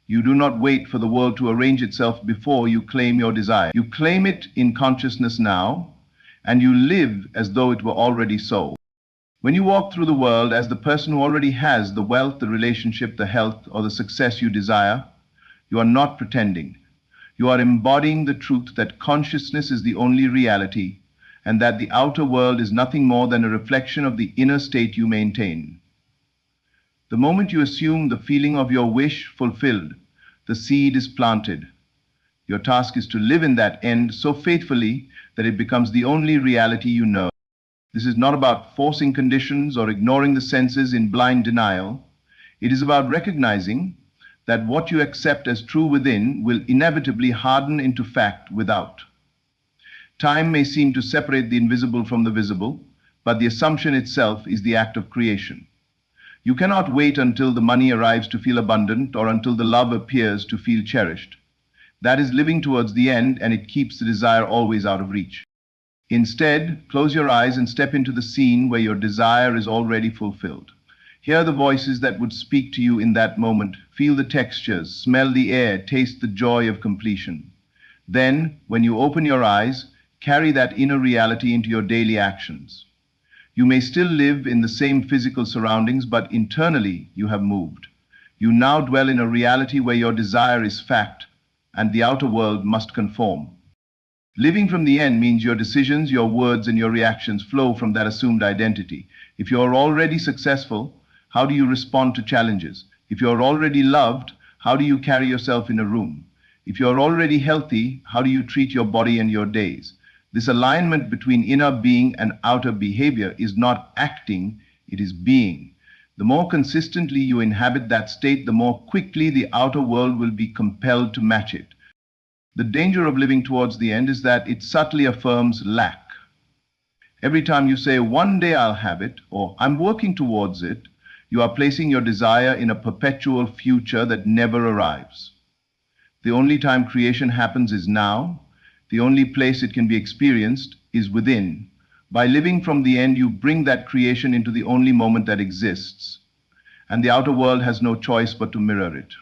you do not wait for the world to arrange itself before you claim your desire. You claim it in consciousness now, and you live as though it were already so. When you walk through the world as the person who already has the wealth, the relationship, the health, or the success you desire, you are not pretending. You are embodying the truth that consciousness is the only reality, and that the outer world is nothing more than a reflection of the inner state you maintain. The moment you assume the feeling of your wish fulfilled, the seed is planted. Your task is to live in that end so faithfully that it becomes the only reality you know. This is not about forcing conditions or ignoring the senses in blind denial. It is about recognizing that what you accept as true within will inevitably harden into fact without. Time may seem to separate the invisible from the visible, but the assumption itself is the act of creation. You cannot wait until the money arrives to feel abundant or until the love appears to feel cherished. That is living towards the end, and it keeps the desire always out of reach. Instead, close your eyes and step into the scene where your desire is already fulfilled. Hear the voices that would speak to you in that moment. Feel the textures, smell the air, taste the joy of completion. Then, when you open your eyes, carry that inner reality into your daily actions. You may still live in the same physical surroundings, but internally you have moved. You now dwell in a reality where your desire is fact, and the outer world must conform. Living from the end means your decisions, your words, and your reactions flow from that assumed identity. If you are already successful, how do you respond to challenges? If you are already loved, how do you carry yourself in a room? If you are already healthy, how do you treat your body and your days? This alignment between inner being and outer behavior is not acting, it is being. The more consistently you inhabit that state, the more quickly the outer world will be compelled to match it. The danger of living towards the end is that it subtly affirms lack. Every time you say, "One day I'll have it," or "I'm working towards it," you are placing your desire in a perpetual future that never arrives. The only time creation happens is now. The only place it can be experienced is within. By living from the end, you bring that creation into the only moment that exists, and the outer world has no choice but to mirror it.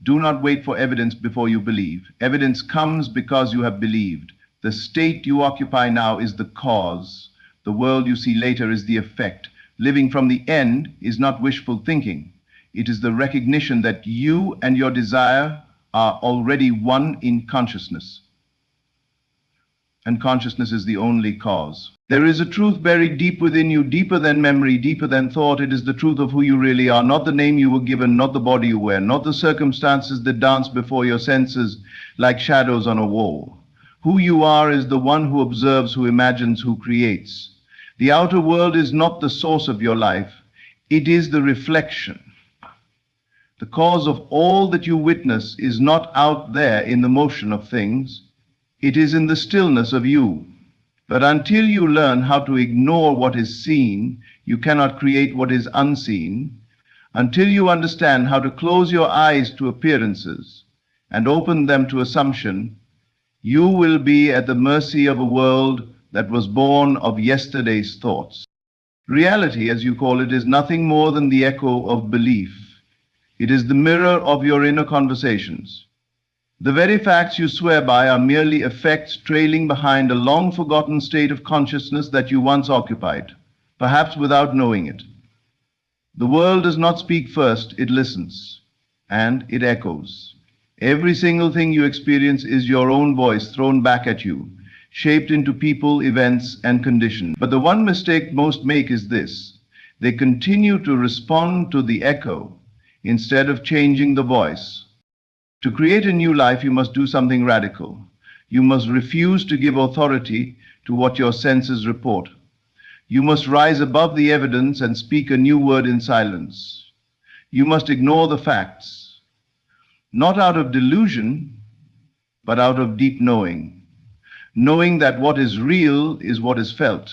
Do not wait for evidence before you believe. Evidence comes because you have believed. The state you occupy now is the cause. The world you see later is the effect. Living from the end is not wishful thinking. It is the recognition that you and your desire are already one in consciousness. And consciousness is the only cause. There is a truth buried deep within you, deeper than memory, deeper than thought. It is the truth of who you really are, not the name you were given, not the body you wear, not the circumstances that dance before your senses like shadows on a wall. Who you are is the one who observes, who imagines, who creates. The outer world is not the source of your life, it is the reflection. The cause of all that you witness is not out there in the motion of things, it is in the stillness of you. But until you learn how to ignore what is seen, you cannot create what is unseen. Until you understand how to close your eyes to appearances and open them to assumption, you will be at the mercy of a world that was born of yesterday's thoughts. Reality, as you call it, is nothing more than the echo of belief. It is the mirror of your inner conversations. The very facts you swear by are merely effects trailing behind a long-forgotten state of consciousness that you once occupied, perhaps without knowing it. The world does not speak first, it listens, and it echoes. Every single thing you experience is your own voice thrown back at you, shaped into people, events, and conditions. But the one mistake most make is this: they continue to respond to the echo instead of changing the voice. To create a new life, you must do something radical. You must refuse to give authority to what your senses report. You must rise above the evidence and speak a new word in silence. You must ignore the facts, not out of delusion, but out of deep knowing. Knowing that what is real is what is felt.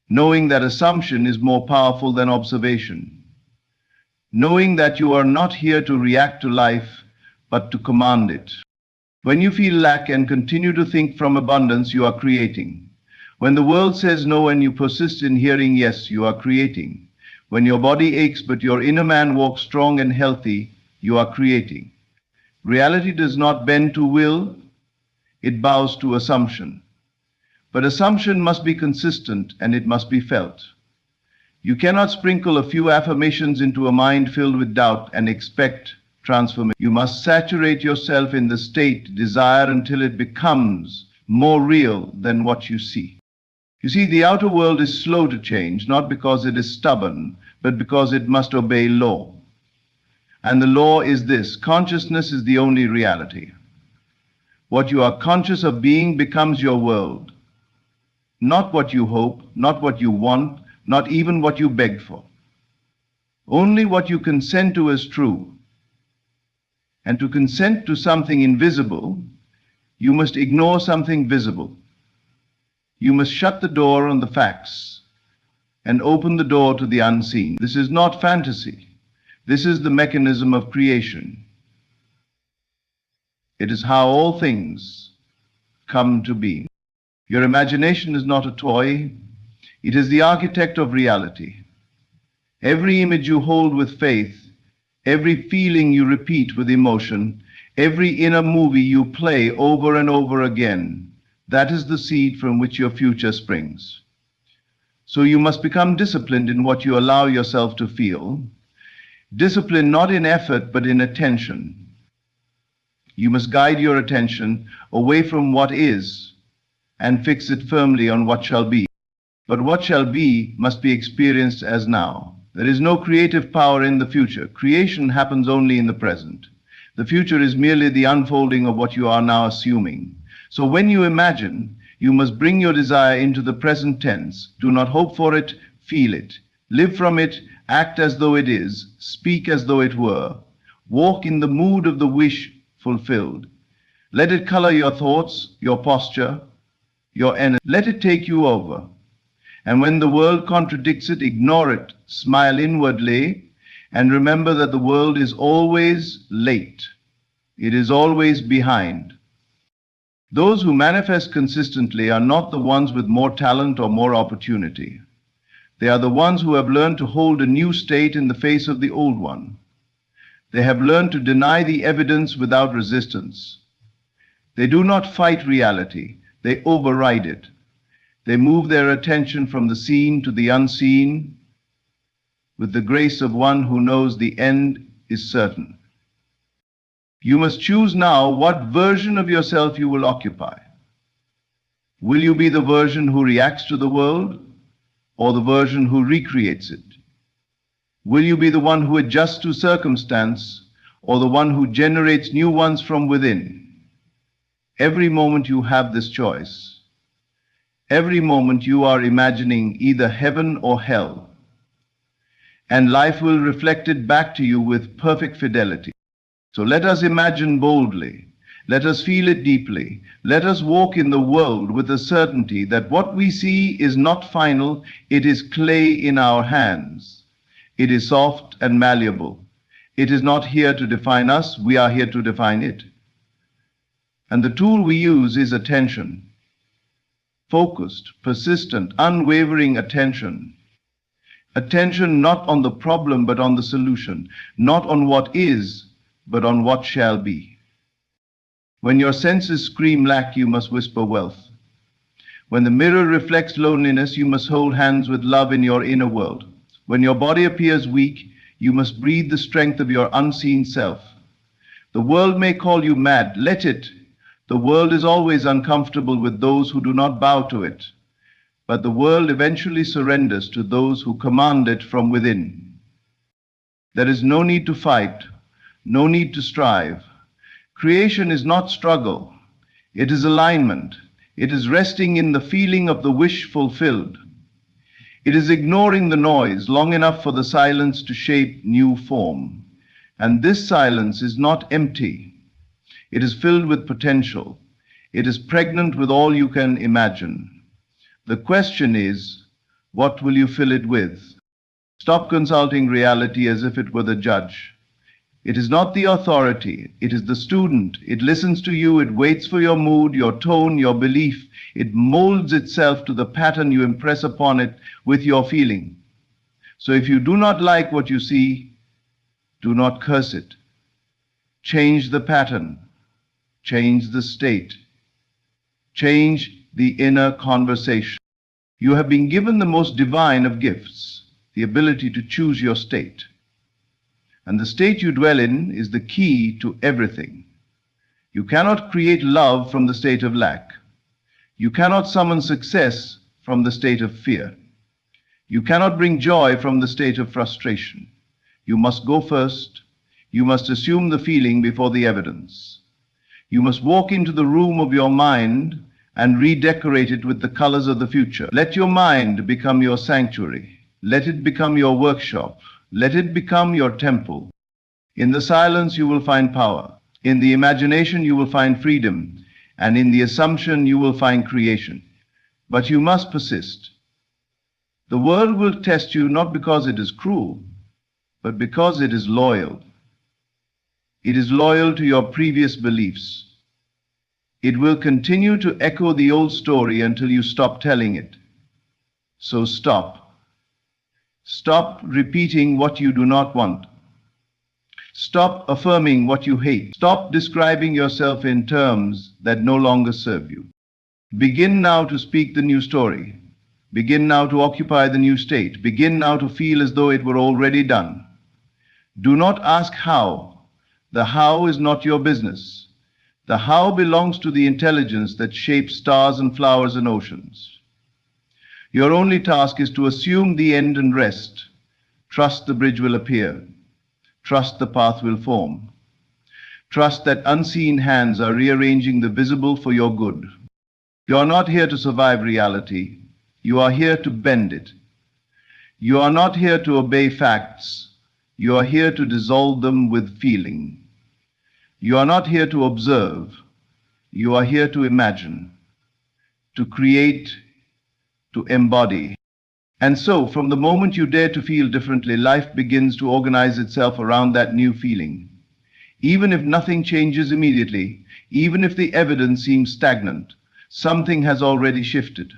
Knowing that assumption is more powerful than observation. Knowing that you are not here to react to life, but to command it. When you feel lack and continue to think from abundance, you are creating. When the world says no and you persist in hearing yes, you are creating. When your body aches but your inner man walks strong and healthy, you are creating. Reality does not bend to will, it bows to assumption. But assumption must be consistent and it must be felt. You cannot sprinkle a few affirmations into a mind filled with doubt and expect transformation. You must saturate yourself in the state desire until it becomes more real than what you see. You see, the outer world is slow to change, not because it is stubborn, but because it must obey law. And the law is this: consciousness is the only reality. What you are conscious of being becomes your world. Not what you hope, not what you want, not even what you beg for. Only what you consent to as true. And to consent to something invisible, you must ignore something visible. You must shut the door on the facts and open the door to the unseen. This is not fantasy. This is the mechanism of creation. It is how all things come to be. Your imagination is not a toy. It is the architect of reality. Every image you hold with faith, every feeling you repeat with emotion, every inner movie you play over and over again, that is the seed from which your future springs. So you must become disciplined in what you allow yourself to feel. Discipline not in effort, but in attention. You must guide your attention away from what is and fix it firmly on what shall be. But what shall be must be experienced as now. There is no creative power in the future. Creation happens only in the present. The future is merely the unfolding of what you are now assuming. So when you imagine, you must bring your desire into the present tense. Do not hope for it, feel it. Live from it, act as though it is, speak as though it were. Walk in the mood of the wish fulfilled. Let it color your thoughts, your posture, your energy. Let it take you over. And when the world contradicts it, ignore it, smile inwardly, and remember that the world is always late. It is always behind. Those who manifest consistently are not the ones with more talent or more opportunity. They are the ones who have learned to hold a new state in the face of the old one. They have learned to deny the evidence without resistance. They do not fight reality, they override it. They move their attention from the seen to the unseen with the grace of one who knows the end is certain. You must choose now what version of yourself you will occupy. Will you be the version who reacts to the world or the version who recreates it? Will you be the one who adjusts to circumstance or the one who generates new ones from within? Every moment you have this choice. Every moment you are imagining either heaven or hell, and life will reflect it back to you with perfect fidelity. So let us imagine boldly. Let us feel it deeply. Let us walk in the world with the certainty that what we see is not final, it is clay in our hands. It is soft and malleable. It is not here to define us, we are here to define it. And the tool we use is attention. Focused, persistent, unwavering attention. Attention not on the problem but on the solution, not on what is, but on what shall be. When your senses scream lack, you must whisper wealth. When the mirror reflects loneliness, you must hold hands with love in your inner world. When your body appears weak, you must breathe the strength of your unseen self. The world may call you mad. Let it. The world is always uncomfortable with those who do not bow to it. But the world eventually surrenders to those who command it from within. There is no need to fight, no need to strive. Creation is not struggle. It is alignment. It is resting in the feeling of the wish fulfilled. It is ignoring the noise long enough for the silence to shape new form. And this silence is not empty. It is filled with potential. It is pregnant with all you can imagine. The question is, what will you fill it with? Stop consulting reality as if it were the judge. It is not the authority, it is the student. It listens to you, it waits for your mood, your tone, your belief. It molds itself to the pattern you impress upon it with your feeling. So if you do not like what you see, do not curse it. Change the pattern, change the state, change the inner conversation. You have been given the most divine of gifts, the ability to choose your state. And the state you dwell in is the key to everything. You cannot create love from the state of lack. You cannot summon success from the state of fear. You cannot bring joy from the state of frustration. You must go first. You must assume the feeling before the evidence. You must walk into the room of your mind and redecorate it with the colors of the future. Let your mind become your sanctuary. Let it become your workshop. Let it become your temple. In the silence you will find power. In the imagination you will find freedom. And in the assumption you will find creation. But you must persist. The world will test you not because it is cruel, but because it is loyal. It is loyal to your previous beliefs. It will continue to echo the old story until you stop telling it. So stop. Stop repeating what you do not want. Stop affirming what you hate. Stop describing yourself in terms that no longer serve you. Begin now to speak the new story. Begin now to occupy the new state. Begin now to feel as though it were already done. Do not ask how. The how is not your business. The how belongs to the intelligence that shapes stars and flowers and oceans. Your only task is to assume the end and rest. Trust the bridge will appear. Trust the path will form. Trust that unseen hands are rearranging the visible for your good. You are not here to survive reality. You are here to bend it. You are not here to obey facts. You are here to dissolve them with feeling. You are not here to observe. You are here to imagine, to create, to embody. And so, from the moment you dare to feel differently, life begins to organize itself around that new feeling. Even if nothing changes immediately, even if the evidence seems stagnant, something has already shifted.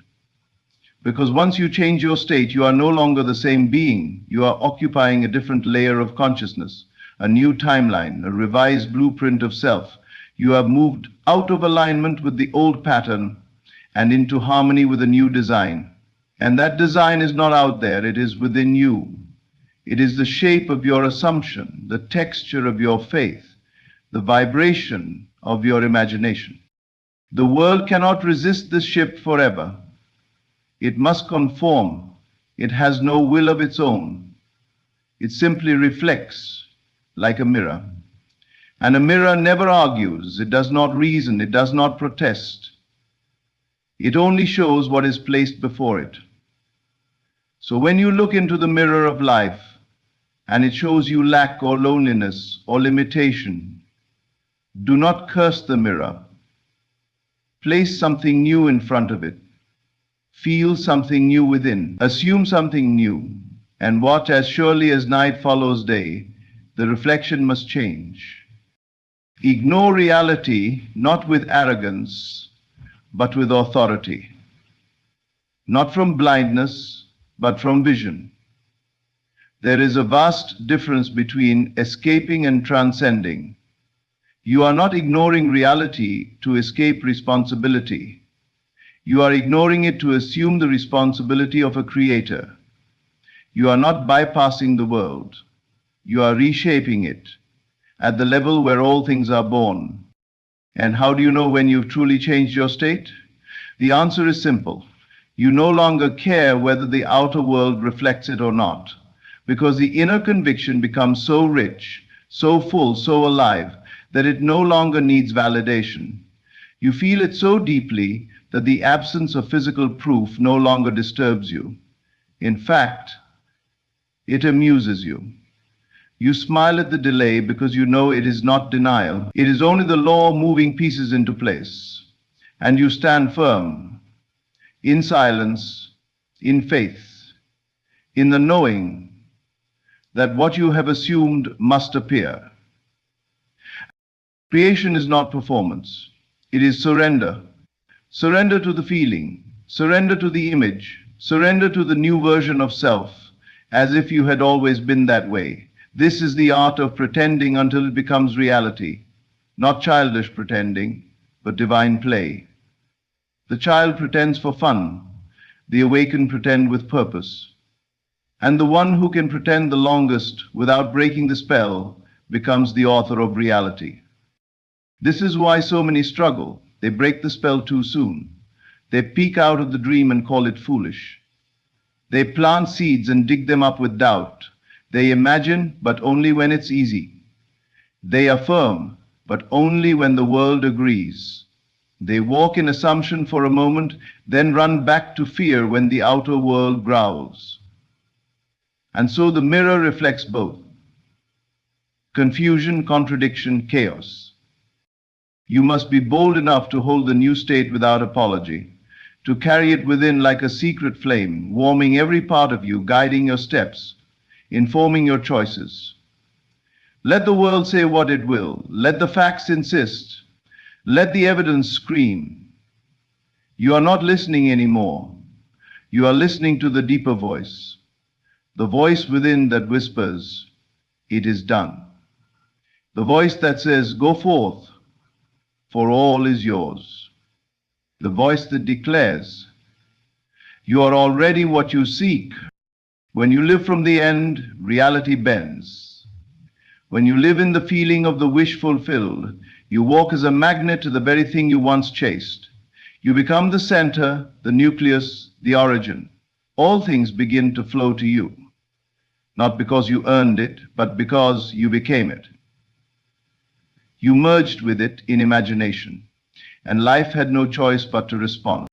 Because once you change your state, you are no longer the same being. You are occupying a different layer of consciousness, a new timeline, a revised blueprint of self. You have moved out of alignment with the old pattern and into harmony with a new design. And that design is not out there, it is within you. It is the shape of your assumption, the texture of your faith, the vibration of your imagination. The world cannot resist this shift forever. It must conform. It has no will of its own. It simply reflects like a mirror. And a mirror never argues, it does not reason, it does not protest. It only shows what is placed before it. So when you look into the mirror of life and it shows you lack or loneliness or limitation, do not curse the mirror. Place something new in front of it. Feel something new within. Assume something new. And watch as surely as night follows day, the reflection must change. Ignore reality not with arrogance, but with authority. Not from blindness, but from vision. There is a vast difference between escaping and transcending. You are not ignoring reality to escape responsibility. You are ignoring it to assume the responsibility of a creator. You are not bypassing the world. You are reshaping it at the level where all things are born. And how do you know when you've truly changed your state? The answer is simple. You no longer care whether the outer world reflects it or not, because the inner conviction becomes so rich, so full, so alive, that it no longer needs validation. You feel it so deeply that the absence of physical proof no longer disturbs you. In fact, it amuses you. You smile at the delay because you know it is not denial. It is only the law moving pieces into place. And you stand firm, in silence, in faith, in the knowing that what you have assumed must appear. Creation is not performance. It is surrender. Surrender to the feeling, surrender to the image, surrender to the new version of self, as if you had always been that way. This is the art of pretending until it becomes reality, not childish pretending, but divine play. The child pretends for fun, the awakened pretend with purpose, and the one who can pretend the longest without breaking the spell becomes the author of reality. This is why so many struggle. They break the spell too soon. They peek out of the dream and call it foolish. They plant seeds and dig them up with doubt. They imagine, but only when it's easy. They affirm, but only when the world agrees. They walk in assumption for a moment, then run back to fear when the outer world growls. And so the mirror reflects both: confusion, contradiction, chaos. You must be bold enough to hold the new state without apology, to carry it within like a secret flame, warming every part of you, guiding your steps, informing your choices. Let the world say what it will. Let the facts insist. Let the evidence scream. You are not listening anymore. You are listening to the deeper voice, the voice within that whispers, "It is done." The voice that says, "Go forth, for all is yours." The voice that declares, "You are already what you seek." When you live from the end, reality bends. When you live in the feeling of the wish fulfilled, you walk as a magnet to the very thing you once chased. You become the center, the nucleus, the origin. All things begin to flow to you, not because you earned it, but because you became it. You merged with it in imagination, and life had no choice but to respond.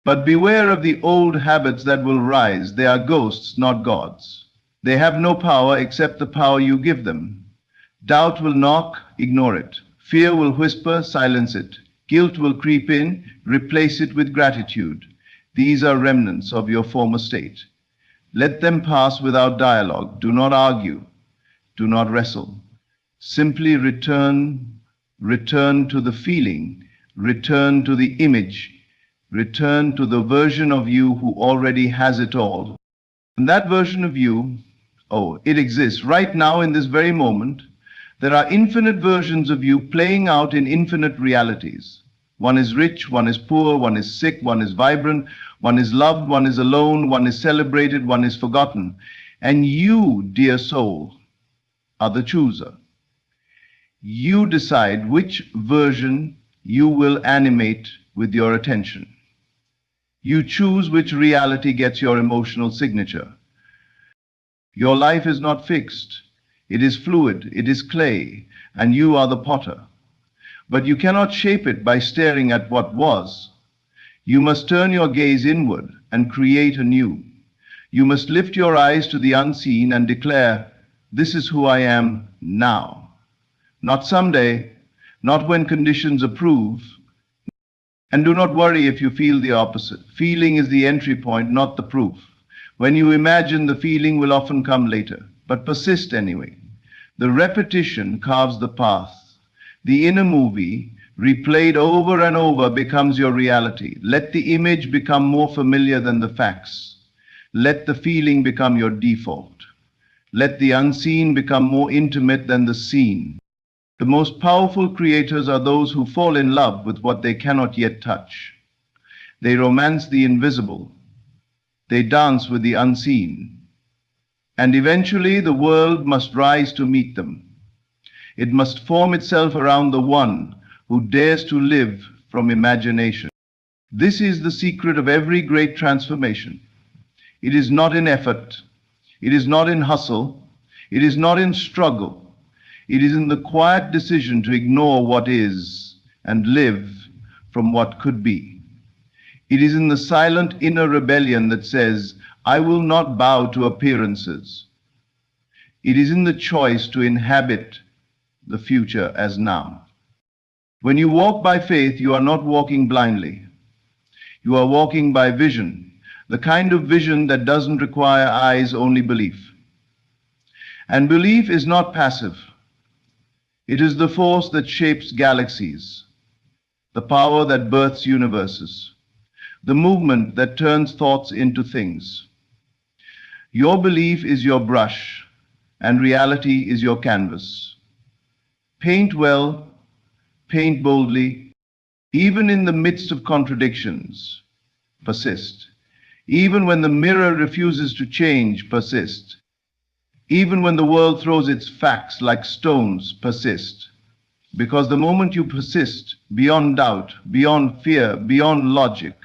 But beware of the old habits that will rise. They are ghosts, not gods. They have no power except the power you give them. Doubt will knock, ignore it. Fear will whisper, silence it. Guilt will creep in, replace it with gratitude. These are remnants of your former state. Let them pass without dialogue. Do not argue. Do not wrestle. Simply return to the feeling, return to the image, return to the version of you who already has it all. And that version of you, it exists right now in this very moment. There are infinite versions of you playing out in infinite realities. One is rich, one is poor, one is sick, one is vibrant, one is loved, one is alone, one is celebrated, one is forgotten. And you, dear soul, are the chooser. You decide which version you will animate with your attention. You choose which reality gets your emotional signature. Your life is not fixed. It is fluid, it is clay, and you are the potter. But you cannot shape it by staring at what was. You must turn your gaze inward and create anew. You must lift your eyes to the unseen and declare, "This is who I am now." Not someday, not when conditions approve. And do not worry if you feel the opposite. Feeling is the entry point, not the proof. When you imagine, the feeling will often come later, but persist anyway. The repetition carves the path. The inner movie, replayed over and over, becomes your reality. Let the image become more familiar than the facts. Let the feeling become your default. Let the unseen become more intimate than the seen. The most powerful creators are those who fall in love with what they cannot yet touch. They romance the invisible. They dance with the unseen. And eventually the world must rise to meet them. It must form itself around the one who dares to live from imagination. This is the secret of every great transformation. It is not in effort. It is not in hustle. It is not in struggle. It is in the quiet decision to ignore what is and live from what could be. It is in the silent inner rebellion that says, I will not bow to appearances. It is in the choice to inhabit the future as now. When you walk by faith, you are not walking blindly. You are walking by vision, the kind of vision that doesn't require eyes, only belief. And belief is not passive. It is the force that shapes galaxies, the power that births universes, the movement that turns thoughts into things. Your belief is your brush, and reality is your canvas. Paint well, paint boldly, even in the midst of contradictions, persist. Even when the mirror refuses to change, persist. Even when the world throws its facts like stones, persist. Because the moment you persist, beyond doubt, beyond fear, beyond logic,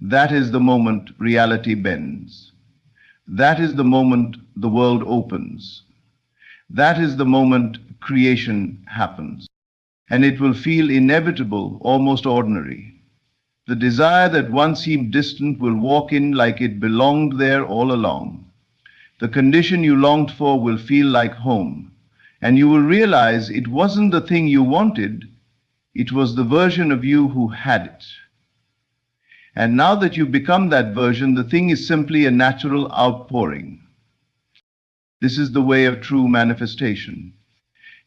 that is the moment reality bends. That is the moment the world opens. That is the moment creation happens. And it will feel inevitable, almost ordinary. The desire that once seemed distant will walk in like it belonged there all along. The condition you longed for will feel like home, and you will realize it wasn't the thing you wanted, it was the version of you who had it. And now that you've become that version, the thing is simply a natural outpouring. This is the way of true manifestation.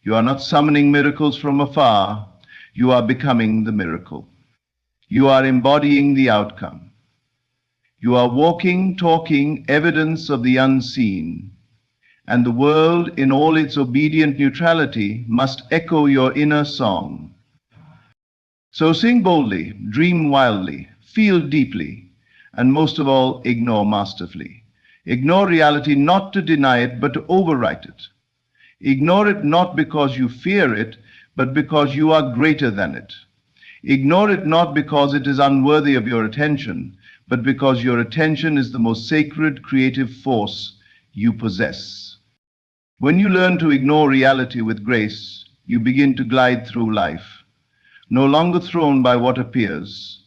You are not summoning miracles from afar, you are becoming the miracle. You are embodying the outcome. You are walking, talking, evidence of the unseen, and the world in all its obedient neutrality must echo your inner song. So sing boldly, dream wildly, feel deeply, and most of all, ignore masterfully. Ignore reality not to deny it, but to overwrite it. Ignore it not because you fear it, but because you are greater than it. Ignore it not because it is unworthy of your attention, but because your attention is the most sacred creative force you possess. When you learn to ignore reality with grace, you begin to glide through life, no longer thrown by what appears,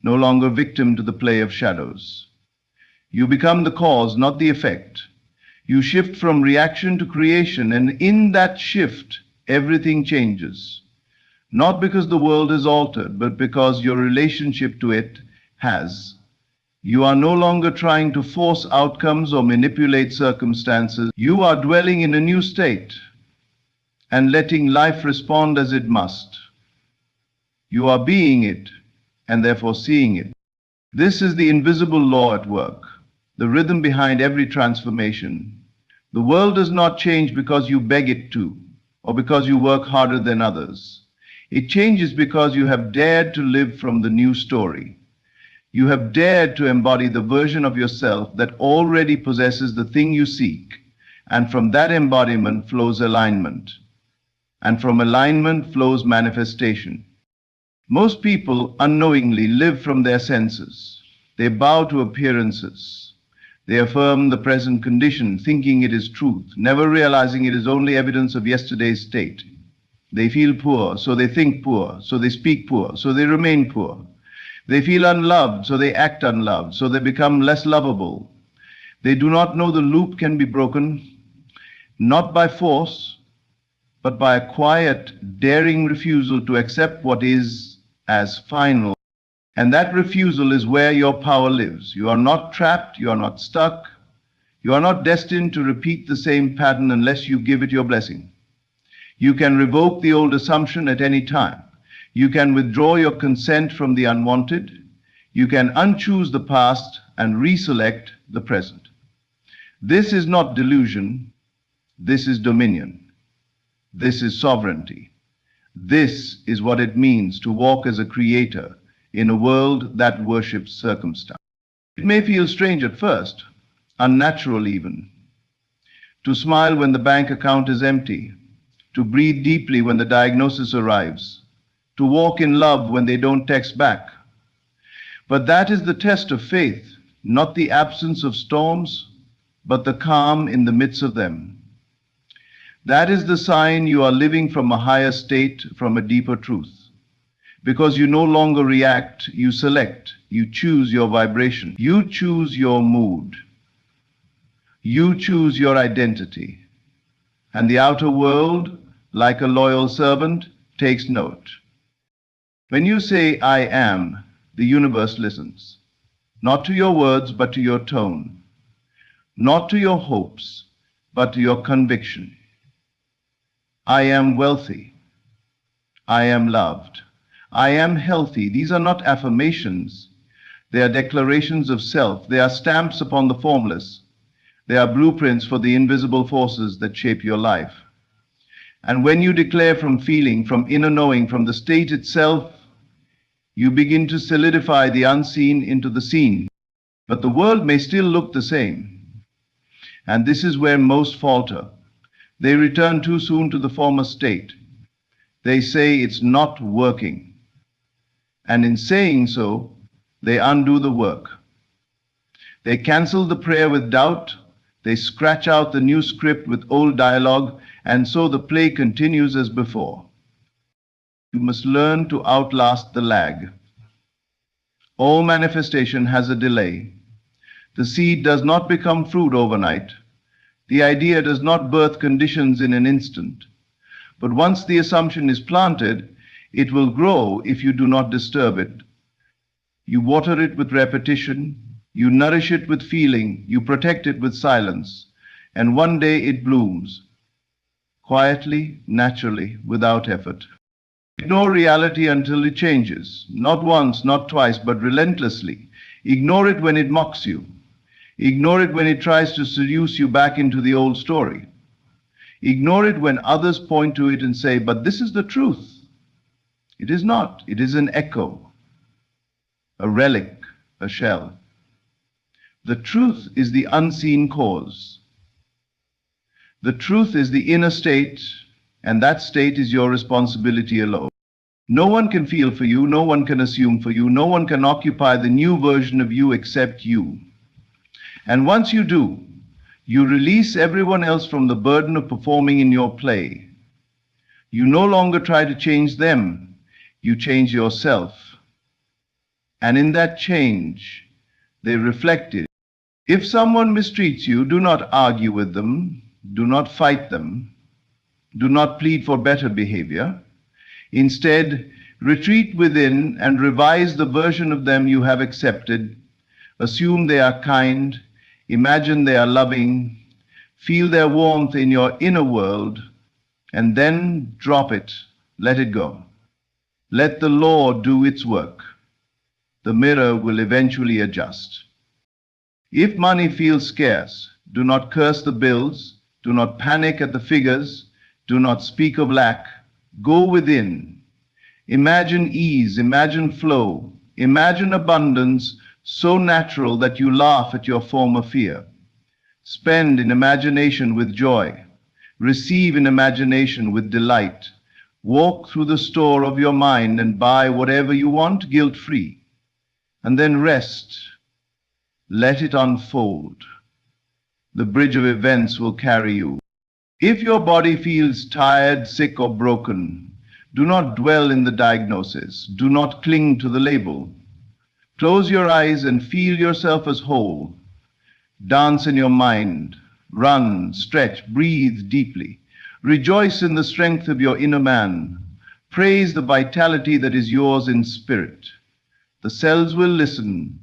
no longer victim to the play of shadows. You become the cause, not the effect. You shift from reaction to creation, and in that shift, everything changes. Not because the world is altered, but because your relationship to it has. You are no longer trying to force outcomes or manipulate circumstances. You are dwelling in a new state and letting life respond as it must. You are being it and therefore seeing it. This is the invisible law at work, the rhythm behind every transformation. The world does not change because you beg it to, or because you work harder than others. It changes because you have dared to live from the new story. You have dared to embody the version of yourself that already possesses the thing you seek, and from that embodiment flows alignment, and from alignment flows manifestation. Most people unknowingly live from their senses. They bow to appearances. They affirm the present condition, thinking it is truth, never realizing it is only evidence of yesterday's state. They feel poor, so they think poor, so they speak poor, so they remain poor. They feel unloved, so they act unloved, so they become less lovable. They do not know the loop can be broken, not by force, but by a quiet, daring refusal to accept what is as final. And that refusal is where your power lives. You are not trapped, you are not stuck, you are not destined to repeat the same pattern unless you give it your blessing. You can revoke the old assumption at any time. You can withdraw your consent from the unwanted. You can unchoose the past and reselect the present. This is not delusion, this is dominion. This is sovereignty. This is what it means to walk as a creator in a world that worships circumstance. It may feel strange at first, unnatural even, to smile when the bank account is empty, to breathe deeply when the diagnosis arrives, to walk in love when they don't text back. But that is the test of faith, not the absence of storms, but the calm in the midst of them. That is the sign you are living from a higher state, from a deeper truth. Because you no longer react, you select, you choose your vibration, you choose your mood, you choose your identity. And the outer world, like a loyal servant, takes note. When you say, I am, the universe listens, not to your words, but to your tone, not to your hopes, but to your conviction. I am wealthy. I am loved. I am healthy. These are not affirmations. They are declarations of self. They are stamps upon the formless. They are blueprints for the invisible forces that shape your life. And when you declare from feeling, from inner knowing, from the state itself, you begin to solidify the unseen into the seen. But the world may still look the same. And this is where most falter. They return too soon to the former state. They say it's not working. And in saying so, they undo the work. They cancel the prayer with doubt. They scratch out the new script with old dialogue, and so the play continues as before. You must learn to outlast the lag. All manifestation has a delay. The seed does not become fruit overnight. The idea does not birth conditions in an instant. But once the assumption is planted, it will grow if you do not disturb it. You water it with repetition, you nourish it with feeling, you protect it with silence, and one day it blooms, quietly, naturally, without effort. Ignore reality until it changes, not once, not twice, but relentlessly. Ignore it when it mocks you. Ignore it when it tries to seduce you back into the old story. Ignore it when others point to it and say, but this is the truth. It is not. It is an echo, a relic, a shell. The truth is the unseen cause. The truth is the inner state, and that state is your responsibility alone. No one can feel for you, no one can assume for you, no one can occupy the new version of you except you. And once you do, you release everyone else from the burden of performing in your play. You no longer try to change them, you change yourself. And in that change, they reflect it. If someone mistreats you, do not argue with them, do not fight them, do not plead for better behavior. Instead, retreat within and revise the version of them you have accepted. Assume they are kind, imagine they are loving, feel their warmth in your inner world, and then drop it, let it go. Let the law do its work. The mirror will eventually adjust. If money feels scarce, do not curse the bills, do not panic at the figures, do not speak of lack. Go within. Imagine ease, imagine flow, imagine abundance so natural that you laugh at your former fear. Spend in imagination with joy. Receive in imagination with delight. Walk through the store of your mind and buy whatever you want guilt-free. And then rest. Let it unfold. The bridge of events will carry you. If your body feels tired, sick, or broken, do not dwell in the diagnosis. Do not cling to the label. Close your eyes and feel yourself as whole. Dance in your mind. Run, stretch, breathe deeply. Rejoice in the strength of your inner man. Praise the vitality that is yours in spirit. The cells will listen.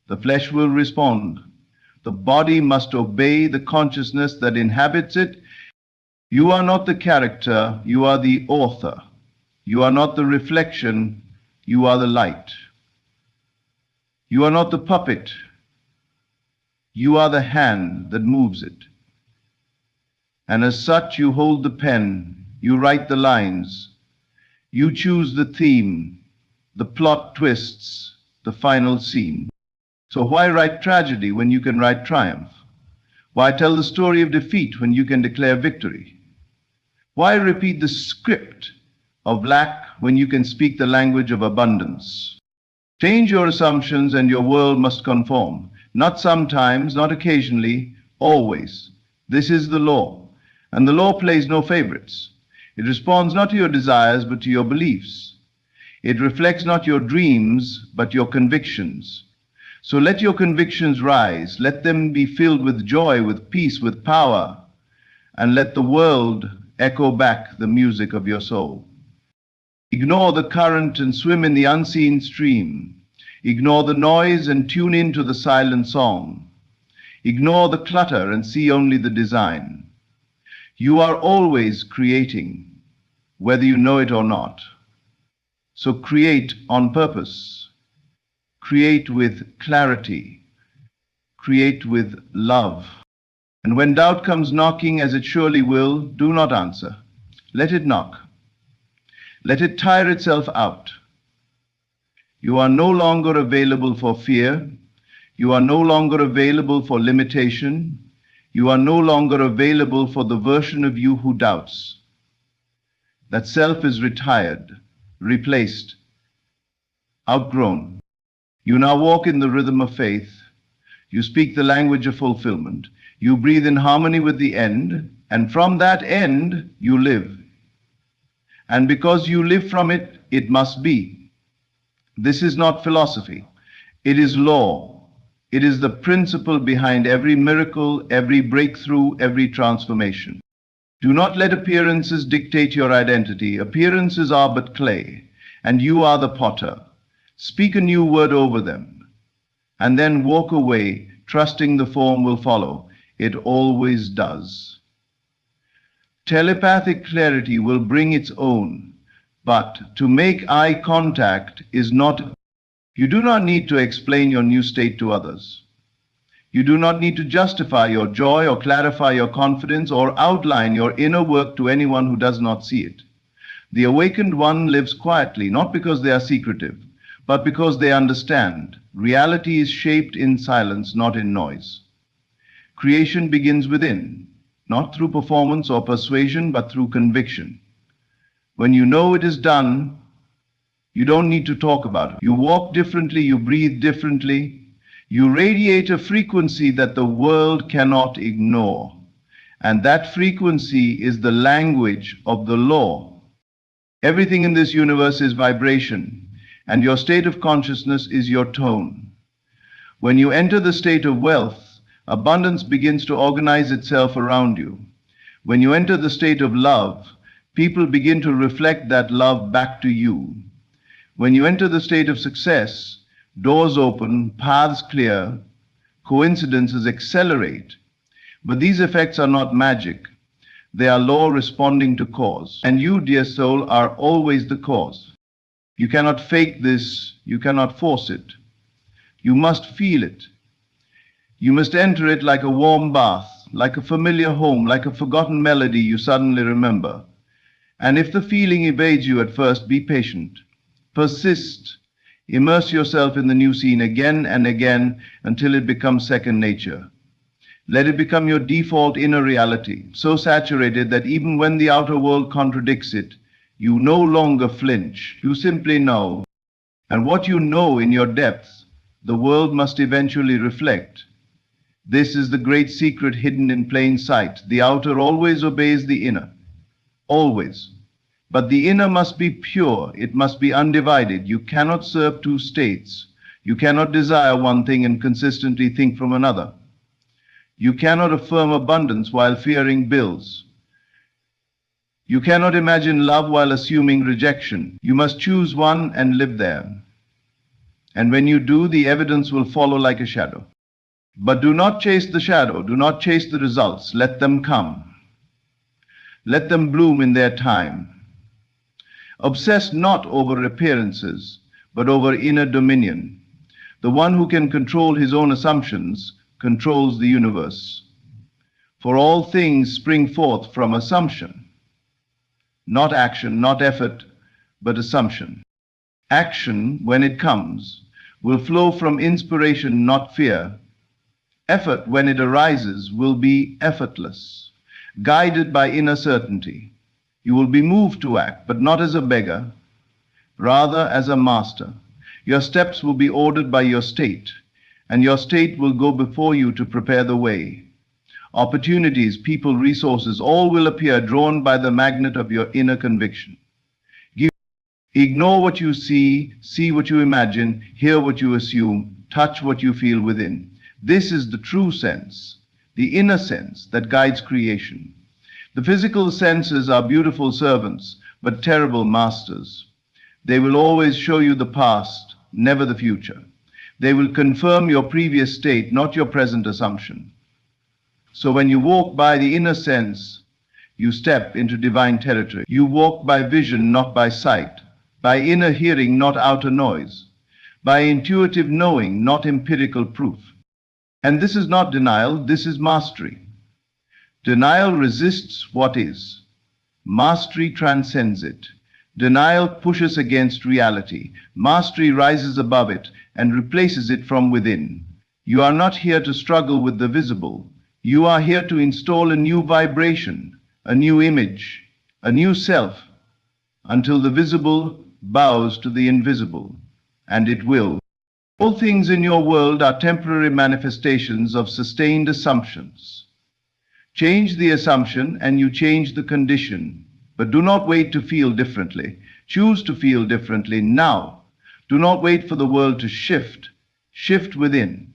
The flesh will respond. The body must obey the consciousness that inhabits it. You are not the character, you are the author. You are not the reflection, you are the light. You are not the puppet, you are the hand that moves it. And as such, you hold the pen, You write the lines. You choose the theme, the plot twists, the final scene. So why write tragedy when you can write triumph? Why tell the story of defeat when you can declare victory? Why repeat the script of lack when you can speak the language of abundance? Change your assumptions and your world must conform. Not sometimes, not occasionally, always. This is the law, and the law plays no favorites. It responds not to your desires, but to your beliefs. It reflects not your dreams, but your convictions. So let your convictions rise. Let them be filled with joy, with peace, with power, and let the world echo back the music of your soul. Ignore the current and swim in the unseen stream. Ignore the noise and tune into the silent song. Ignore the clutter and see only the design. You are always creating, whether you know it or not. So create on purpose. Create with clarity. Create with love. And when doubt comes knocking, as it surely will, do not answer. Let it knock. Let it tire itself out. You are no longer available for fear. You are no longer available for limitation. You are no longer available for the version of you who doubts. That self is retired, replaced, outgrown. You now walk in the rhythm of faith. You speak the language of fulfillment. You breathe in harmony with the end, and from that end you live. And because you live from it, it must be. This is not philosophy. It is law. It is the principle behind every miracle, every breakthrough, every transformation. Do not let appearances dictate your identity. Appearances are but clay, and you are the potter. Speak a new word over them, and then walk away, trusting the form will follow. It always does. Telepathic clarity will bring its own, but to make eye contact is not. You do not need to explain your new state to others. You do not need to justify your joy or clarify your confidence or outline your inner work to anyone who does not see it. The awakened one lives quietly, not because they are secretive, but because they understand. Reality is shaped in silence, not in noise. Creation begins within, not through performance or persuasion, but through conviction. When you know it is done, you don't need to talk about it. You walk differently, you breathe differently, you radiate a frequency that the world cannot ignore. And that frequency is the language of the law. Everything in this universe is vibration, and your state of consciousness is your tone. When you enter the state of wealth, abundance begins to organize itself around you. When you enter the state of love, people begin to reflect that love back to you. When you enter the state of success, doors open, paths clear, coincidences accelerate. But these effects are not magic. They are law responding to cause. And you, dear soul, are always the cause. You cannot fake this. You cannot force it. You must feel it. You must enter it like a warm bath, like a familiar home, like a forgotten melody you suddenly remember. And if the feeling evades you at first, be patient. Persist. Immerse yourself in the new scene again and again until it becomes second nature. Let it become your default inner reality, so saturated that even when the outer world contradicts it, you no longer flinch. You simply know. And what you know in your depths, the world must eventually reflect. This is the great secret hidden in plain sight. The outer always obeys the inner. Always. But the inner must be pure. It must be undivided. You cannot serve two states. You cannot desire one thing and consistently think from another. You cannot affirm abundance while fearing bills. You cannot imagine love while assuming rejection. You must choose one and live there. And when you do, the evidence will follow like a shadow. But do not chase the shadow. Do not chase the results. Let them come. Let them bloom in their time. Obsess not over appearances, but over inner dominion. The one who can control his own assumptions controls the universe. For all things spring forth from assumption. not action, not effort, but assumption. Action, when it comes, will flow from inspiration, not fear. Effort, when it arises, will be effortless, guided by inner certainty. You will be moved to act, but not as a beggar, rather as a master. Your steps will be ordered by your state, and your state will go before you to prepare the way. Opportunities, people, resources, all will appear drawn by the magnet of your inner conviction. Ignore what you see what you imagine, hear what you assume, touch what you feel within. This is the true sense, the inner sense that guides creation. The physical senses are beautiful servants, but terrible masters. They will always show you the past, never the future. They will confirm your previous state, not your present assumption. So when you walk by the inner sense, you step into divine territory. You walk by vision, not by sight, by inner hearing, not outer noise, by intuitive knowing, not empirical proof. And this is not denial, this is mastery. Denial resists what is. Mastery transcends it. Denial pushes against reality. Mastery rises above it and replaces it from within. You are not here to struggle with the visible. You are here to install a new vibration, a new image, a new self, until the visible bows to the invisible, and it will. All things in your world are temporary manifestations of sustained assumptions. Change the assumption and you change the condition, but do not wait to feel differently. Choose to feel differently now. Do not wait for the world to shift. Shift within.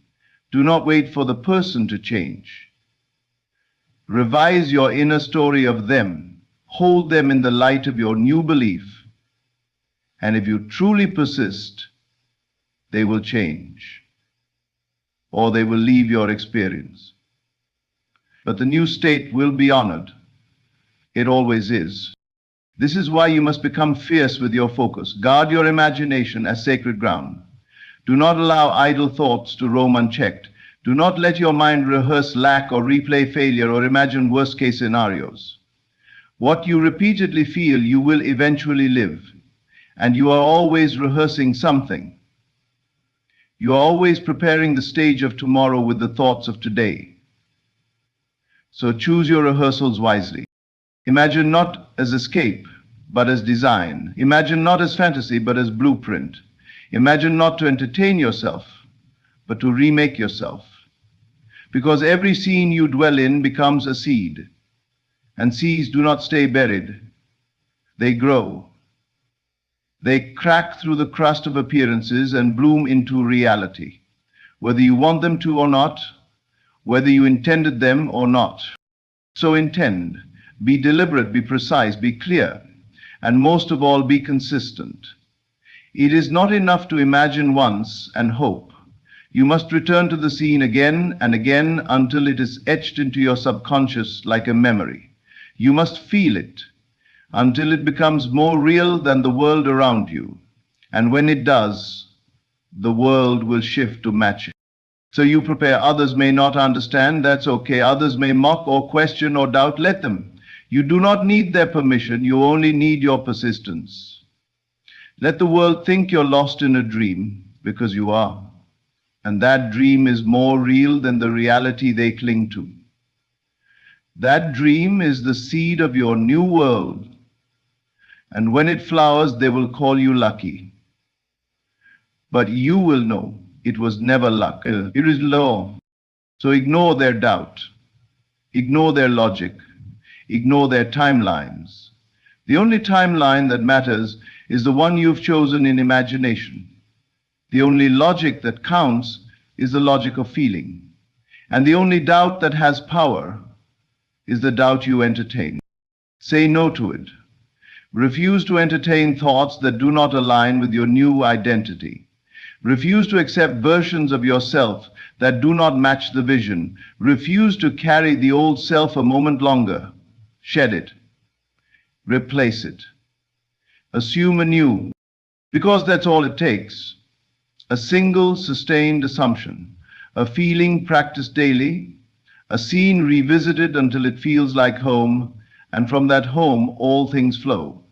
Do not wait for the person to change. Revise your inner story of them. Hold them in the light of your new belief. And if you truly persist, they will change, or they will leave your experience. But the new state will be honored. It always is. This is why you must become fierce with your focus. Guard your imagination as sacred ground. Do not allow idle thoughts to roam unchecked. Do not let your mind rehearse lack or replay failure or imagine worst-case scenarios. What you repeatedly feel, you will eventually live. And you are always rehearsing something. You are always preparing the stage of tomorrow with the thoughts of today. So choose your rehearsals wisely. Imagine not as escape, but as design. Imagine not as fantasy, but as blueprint. Imagine not to entertain yourself, but to remake yourself. Because every scene you dwell in becomes a seed, and seeds do not stay buried. They grow. They crack through the crust of appearances and bloom into reality, whether you want them to or not, whether you intended them or not. So intend, be deliberate, be precise, be clear, and most of all, be consistent. It is not enough to imagine once and hope. You must return to the scene again and again until it is etched into your subconscious like a memory. You must feel it until it becomes more real than the world around you. And when it does, the world will shift to match it. So you prepare. Others may not understand, that's okay. Others may mock or question or doubt, let them. You do not need their permission, you only need your persistence. Let the world think you're lost in a dream, because you are. And that dream is more real than the reality they cling to. That dream is the seed of your new world. And when it flowers, they will call you lucky. But you will know it was never luck. It is law. So ignore their doubt. Ignore their logic. Ignore their timelines. The only timeline that matters is the one you've chosen in imagination. The only logic that counts is the logic of feeling. And the only doubt that has power is the doubt you entertain. Say no to it. Refuse to entertain thoughts that do not align with your new identity. Refuse to accept versions of yourself that do not match the vision. Refuse to carry the old self a moment longer. Shed it. Replace it. Assume anew, because that's all it takes. A single sustained assumption, a feeling practiced daily, a scene revisited until it feels like home, and from that home all things flow.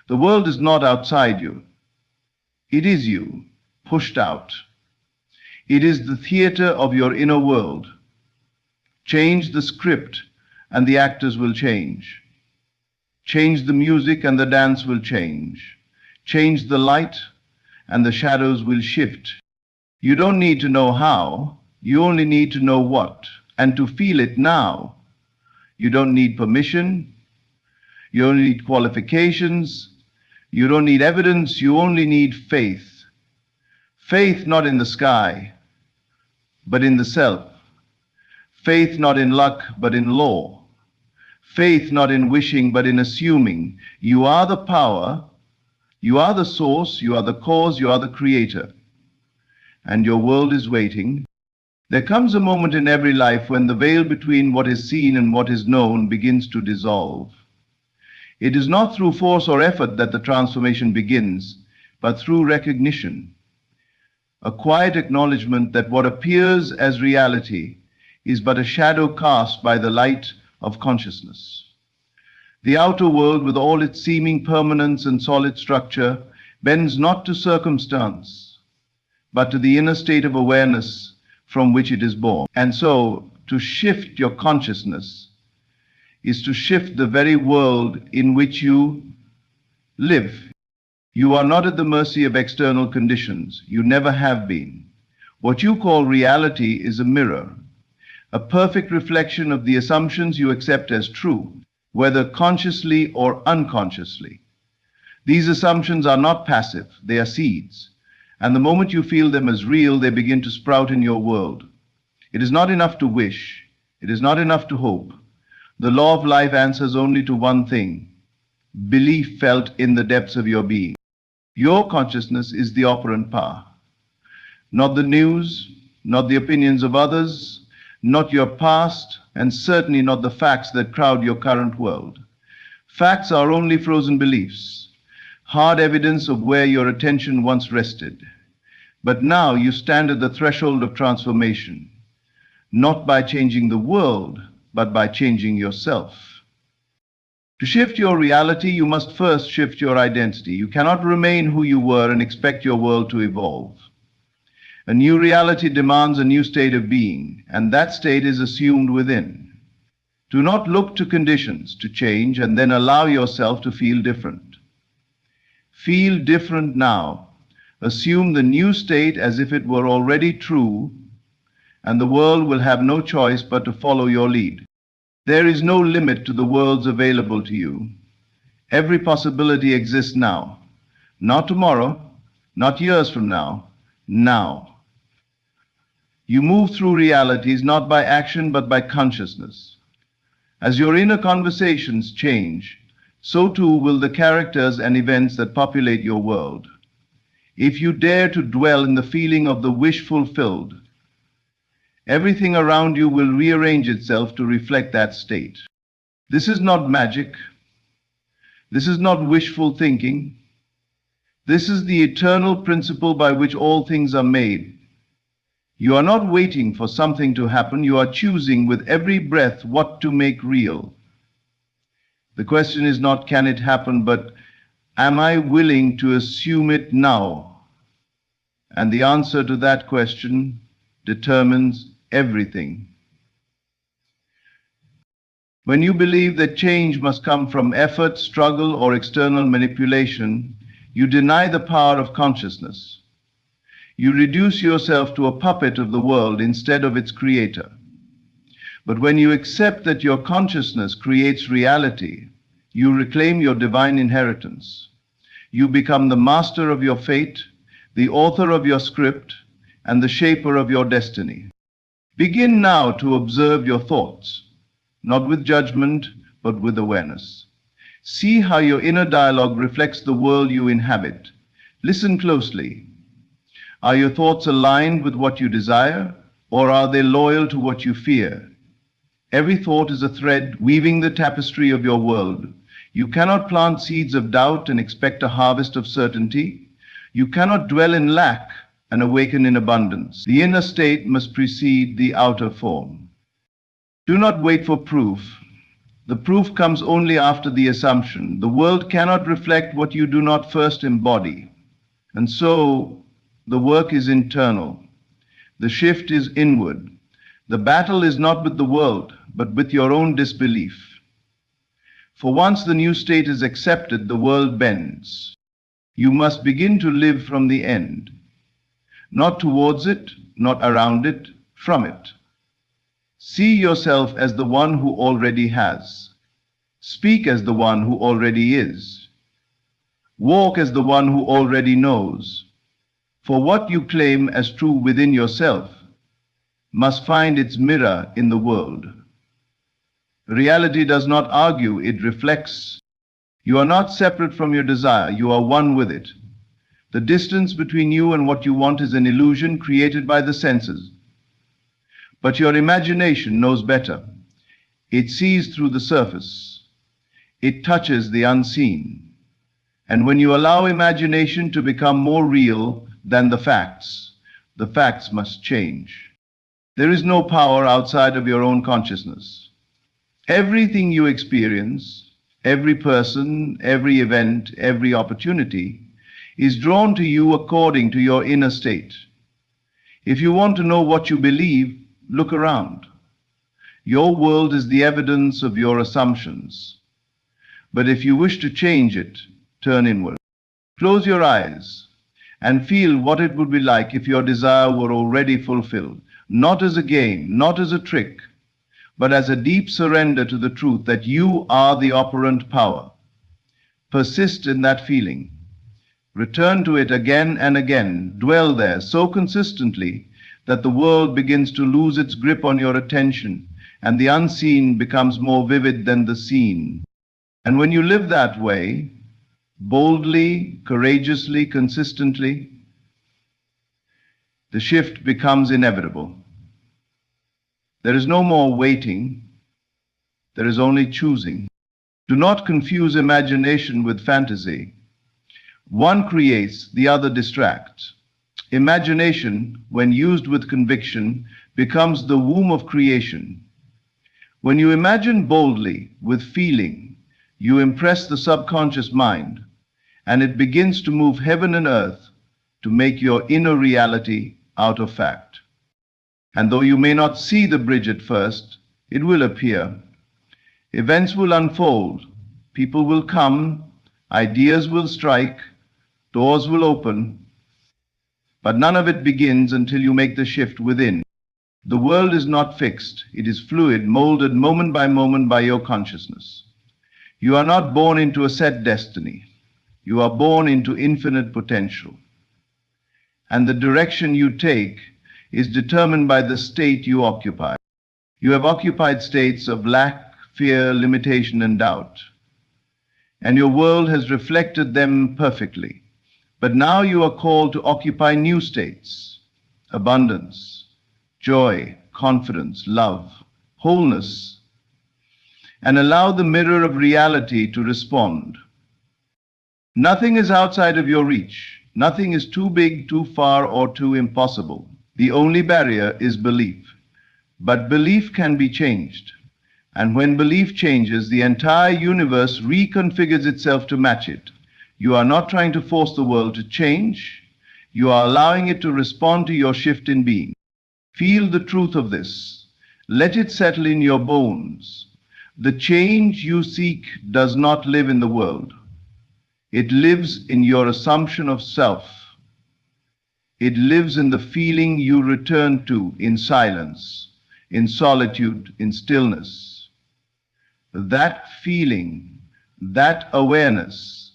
The world is not outside you. It is you, pushed out. It is the theater of your inner world. Change the script and the actors will change. Change the music and the dance will change. Change the light and the shadows will shift. You don't need to know how, you only need to know what, and to feel it now. You don't need permission, you only need qualifications, you don't need evidence, you only need faith. Faith not in the sky, but in the self. Faith not in luck, but in law. Faith not in wishing, but in assuming. You are the power, you are the source, you are the cause, you are the creator. And your world is waiting. There comes a moment in every life when the veil between what is seen and what is known begins to dissolve. It is not through force or effort that the transformation begins, but through recognition. A quiet acknowledgement that what appears as reality is but a shadow cast by the light of consciousness. The outer world, with all its seeming permanence and solid structure, bends not to circumstance, but to the inner state of awareness from which it is born. And so, to shift your consciousness is to shift the very world in which you live. You are not at the mercy of external conditions. You never have been. What you call reality is a mirror, a perfect reflection of the assumptions you accept as true, whether consciously or unconsciously. These assumptions are not passive, they are seeds, and the moment you feel them as real, they begin to sprout in your world. It is not enough to wish, it is not enough to hope. The law of life answers only to one thing: belief felt in the depths of your being. Your consciousness is the operant power. Not the news, not the opinions of others, not your past, and certainly not the facts that crowd your current world. Facts are only frozen beliefs, hard evidence of where your attention once rested. But now you stand at the threshold of transformation, not by changing the world, but by changing yourself. To shift your reality, you must first shift your identity. You cannot remain who you were and expect your world to evolve. A new reality demands a new state of being, and that state is assumed within. Do not look to conditions to change and then allow yourself to feel different. Feel different now. Assume the new state as if it were already true, and the world will have no choice but to follow your lead. There is no limit to the worlds available to you. Every possibility exists now. Not tomorrow, not years from now, now. You move through realities not by action but by consciousness. As your inner conversations change, so too will the characters and events that populate your world. If you dare to dwell in the feeling of the wish fulfilled, everything around you will rearrange itself to reflect that state. This is not magic. This is not wishful thinking. This is the eternal principle by which all things are made. You are not waiting for something to happen. You are choosing with every breath what to make real. The question is not, can it happen, but am I willing to assume it now? And the answer to that question determines everything. When you believe that change must come from effort, struggle, or external manipulation, you deny the power of consciousness. You reduce yourself to a puppet of the world instead of its creator. But when you accept that your consciousness creates reality, you reclaim your divine inheritance. You become the master of your fate, the author of your script, and the shaper of your destiny. Begin now to observe your thoughts, not with judgment, but with awareness. See how your inner dialogue reflects the world you inhabit. Listen closely. Are your thoughts aligned with what you desire, or are they loyal to what you fear? Every thought is a thread weaving the tapestry of your world. You cannot plant seeds of doubt and expect a harvest of certainty. You cannot dwell in lack and awaken in abundance. The inner state must precede the outer form. Do not wait for proof. The proof comes only after the assumption. The world cannot reflect what you do not first embody. And so, the work is internal. The shift is inward. The battle is not with the world, but with your own disbelief. For once the new state is accepted, the world bends. You must begin to live from the end. Not towards it, not around it, from it. See yourself as the one who already has. Speak as the one who already is. Walk as the one who already knows. For what you claim as true within yourself must find its mirror in the world. Reality does not argue, it reflects. You are not separate from your desire, you are one with it. The distance between you and what you want is an illusion created by the senses. But your imagination knows better. It sees through the surface. It touches the unseen. And when you allow imagination to become more real than the facts must change. There is no power outside of your own consciousness. Everything you experience, every person, every event, every opportunity, is drawn to you according to your inner state. If you want to know what you believe, look around. Your world is the evidence of your assumptions. But if you wish to change it, turn inward. Close your eyes and feel what it would be like if your desire were already fulfilled, not as a game, not as a trick, but as a deep surrender to the truth that you are the operant power. Persist in that feeling. Return to it again and again. Dwell there so consistently that the world begins to lose its grip on your attention and the unseen becomes more vivid than the seen. And when you live that way, boldly, courageously, consistently, the shift becomes inevitable. There is no more waiting, there is only choosing. Do not confuse imagination with fantasy. One creates, the other distracts. Imagination, when used with conviction, becomes the womb of creation. When you imagine boldly, with feeling, you impress the subconscious mind, and it begins to move heaven and earth to make your inner reality out of fact. And though you may not see the bridge at first, it will appear. Events will unfold, people will come, ideas will strike, doors will open, but none of it begins until you make the shift within. The world is not fixed, it is fluid, molded moment by your consciousness. You are not born into a set destiny. You are born into infinite potential. And the direction you take is determined by the state you occupy. You have occupied states of lack, fear, limitation, and doubt. And your world has reflected them perfectly. But now you are called to occupy new states: abundance, joy, confidence, love, wholeness, and allow the mirror of reality to respond. Nothing is outside of your reach. Nothing is too big, too far, or too impossible. The only barrier is belief. But belief can be changed. And when belief changes, the entire universe reconfigures itself to match it. You are not trying to force the world to change. You are allowing it to respond to your shift in being. Feel the truth of this. Let it settle in your bones. The change you seek does not live in the world. It lives in your assumption of self. It lives in the feeling you return to in silence, in solitude, in stillness. That feeling, that awareness,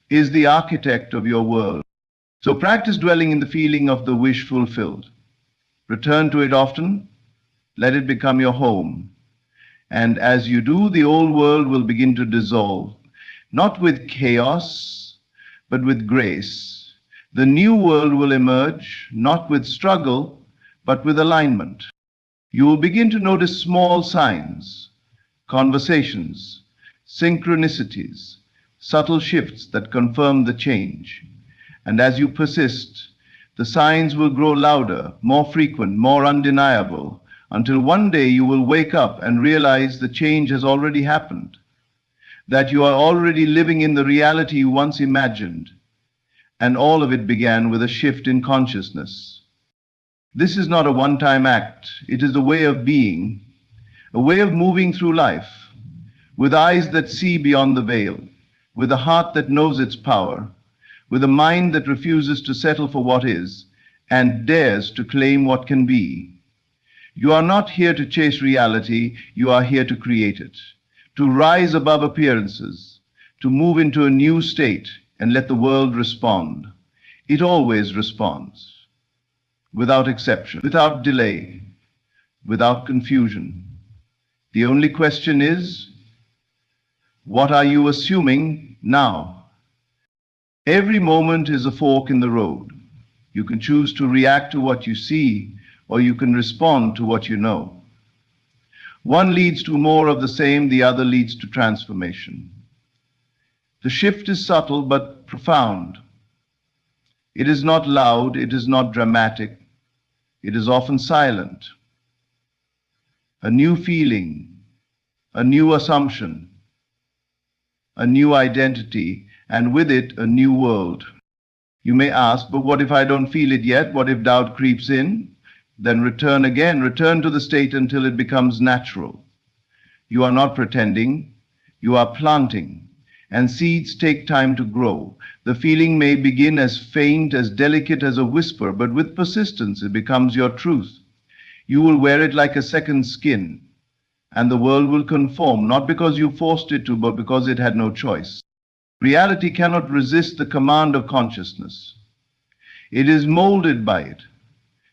is the architect of your world. So practice dwelling in the feeling of the wish fulfilled. Return to it often. Let it become your home. And as you do, the old world will begin to dissolve, not with chaos, but with grace. The new world will emerge, not with struggle, but with alignment. You will begin to notice small signs, conversations, synchronicities, subtle shifts that confirm the change. And as you persist, the signs will grow louder, more frequent, more undeniable, until one day you will wake up and realize the change has already happened, that you are already living in the reality you once imagined, and all of it began with a shift in consciousness. This is not a one-time act. It is a way of being, a way of moving through life, with eyes that see beyond the veil, with a heart that knows its power, with a mind that refuses to settle for what is, and dares to claim what can be. You are not here to chase reality, you are here to create it, to rise above appearances, to move into a new state and let the world respond. It always responds, without exception, without delay, without confusion. The only question is, what are you assuming now? Every moment is a fork in the road. You can choose to react to what you see, or you can respond to what you know. One leads to more of the same, the other leads to transformation. The shift is subtle but profound. It is not loud, it is not dramatic, it is often silent. A new feeling, a new assumption, a new identity, and with it a new world. You may ask, but what if I don't feel it yet? What if doubt creeps in? Then return again, return to the state until it becomes natural. You are not pretending, you are planting, and seeds take time to grow. The feeling may begin as faint, as delicate as a whisper, but with persistence it becomes your truth. You will wear it like a second skin, and the world will conform, not because you forced it to, but because it had no choice. Reality cannot resist the command of consciousness. It is molded by it,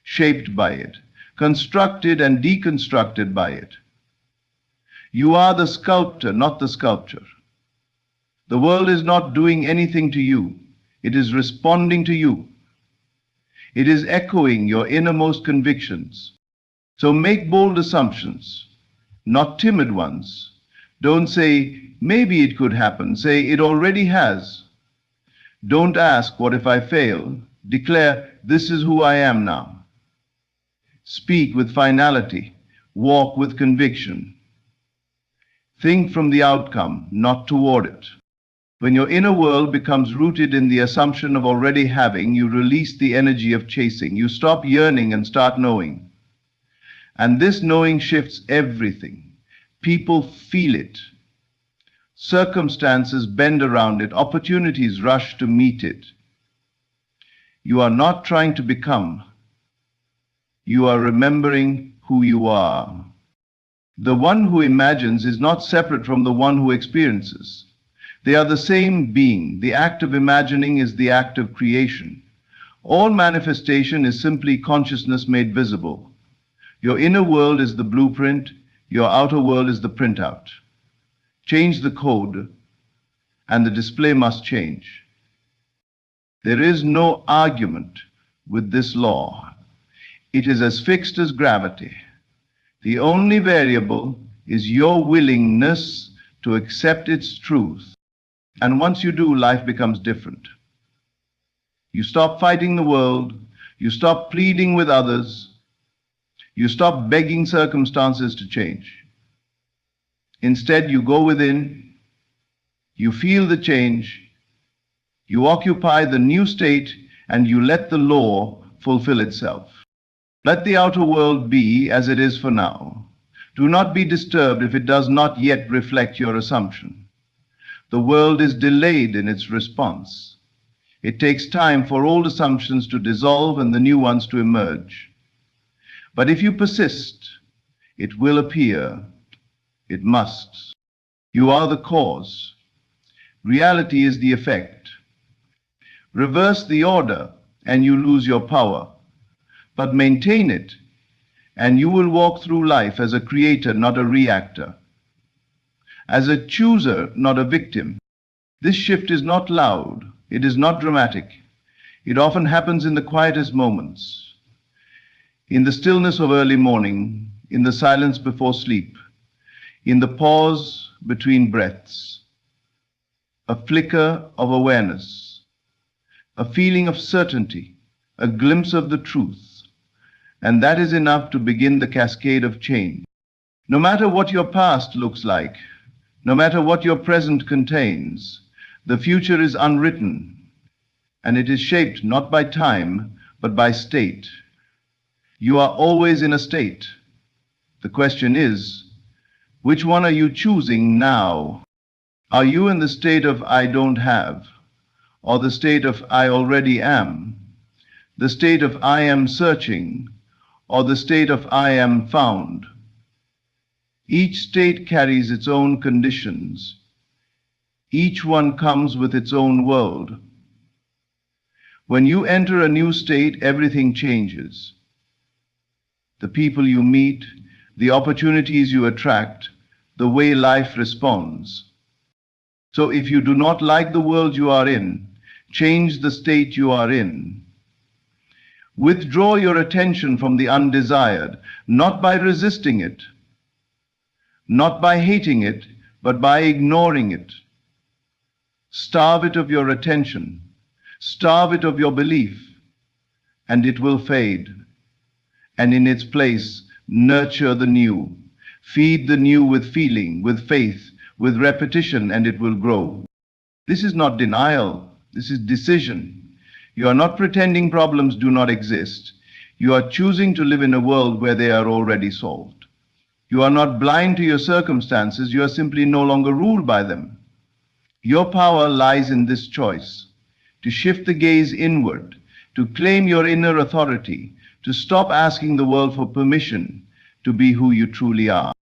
shaped by it, constructed and deconstructed by it. You are the sculptor, not the sculpture. The world is not doing anything to you. It is responding to you. It is echoing your innermost convictions. So make bold assumptions, not timid ones. Don't say, maybe it could happen. Say, it already has. Don't ask, what if I fail? Declare, this is who I am now. Speak with finality. Walk with conviction. Think from the outcome, not toward it. When your inner world becomes rooted in the assumption of already having, you release the energy of chasing. You stop yearning and start knowing. And this knowing shifts everything. People feel it. Circumstances bend around it. Opportunities rush to meet it. You are not trying to become. You are remembering who you are. The one who imagines is not separate from the one who experiences. They are the same being. The act of imagining is the act of creation. All manifestation is simply consciousness made visible. Your inner world is the blueprint. Your outer world is the printout. Change the code, and the display must change. There is no argument with this law. It is as fixed as gravity. The only variable is your willingness to accept its truth. And once you do, life becomes different. You stop fighting the world. You stop pleading with others. You stop begging circumstances to change. Instead, you go within, you feel the change, you occupy the new state, and you let the law fulfill itself. Let the outer world be as it is for now. Do not be disturbed if it does not yet reflect your assumption. The world is delayed in its response. It takes time for old assumptions to dissolve and the new ones to emerge. But if you persist, it will appear. It must. You are the cause. Reality is the effect. Reverse the order and you lose your power. But maintain it and you will walk through life as a creator, not a reactor. As a chooser, not a victim. This shift is not loud. It is not dramatic. It often happens in the quietest moments. In the stillness of early morning, in the silence before sleep, in the pause between breaths, a flicker of awareness, a feeling of certainty, a glimpse of the truth, and that is enough to begin the cascade of change. No matter what your past looks like, no matter what your present contains, the future is unwritten, and it is shaped not by time, but by state. You are always in a state. The question is, which one are you choosing now? Are you in the state of I don't have, or the state of I already am, the state of I am searching, or the state of I am found? Each state carries its own conditions. Each one comes with its own world. When you enter a new state, everything changes. The people you meet, the opportunities you attract, the way life responds. So if you do not like the world you are in, change the state you are in. Withdraw your attention from the undesired, not by resisting it, not by hating it, but by ignoring it. Starve it of your attention, starve it of your belief, and it will fade. And in its place, nurture the new. Feed the new with feeling, with faith, with repetition, and it will grow. This is not denial, this is decision. You are not pretending problems do not exist. You are choosing to live in a world where they are already solved. You are not blind to your circumstances, you are simply no longer ruled by them. Your power lies in this choice, to shift the gaze inward, to claim your inner authority, to stop asking the world for permission to be who you truly are.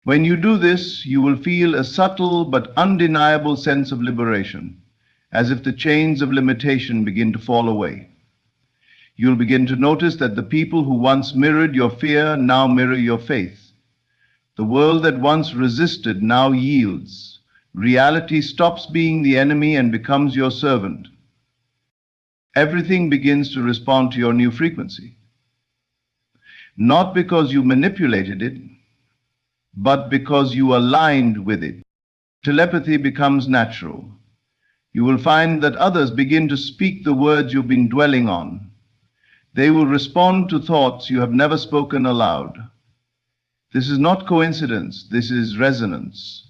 When you do this, you will feel a subtle but undeniable sense of liberation, as if the chains of limitation begin to fall away. You'll begin to notice that the people who once mirrored your fear now mirror your faith. The world that once resisted now yields. Reality stops being the enemy and becomes your servant. Everything begins to respond to your new frequency. Not because you manipulated it, but because you aligned with it. Telepathy becomes natural. You will find that others begin to speak the words you've been dwelling on. They will respond to thoughts you have never spoken aloud. This is not coincidence, this is resonance.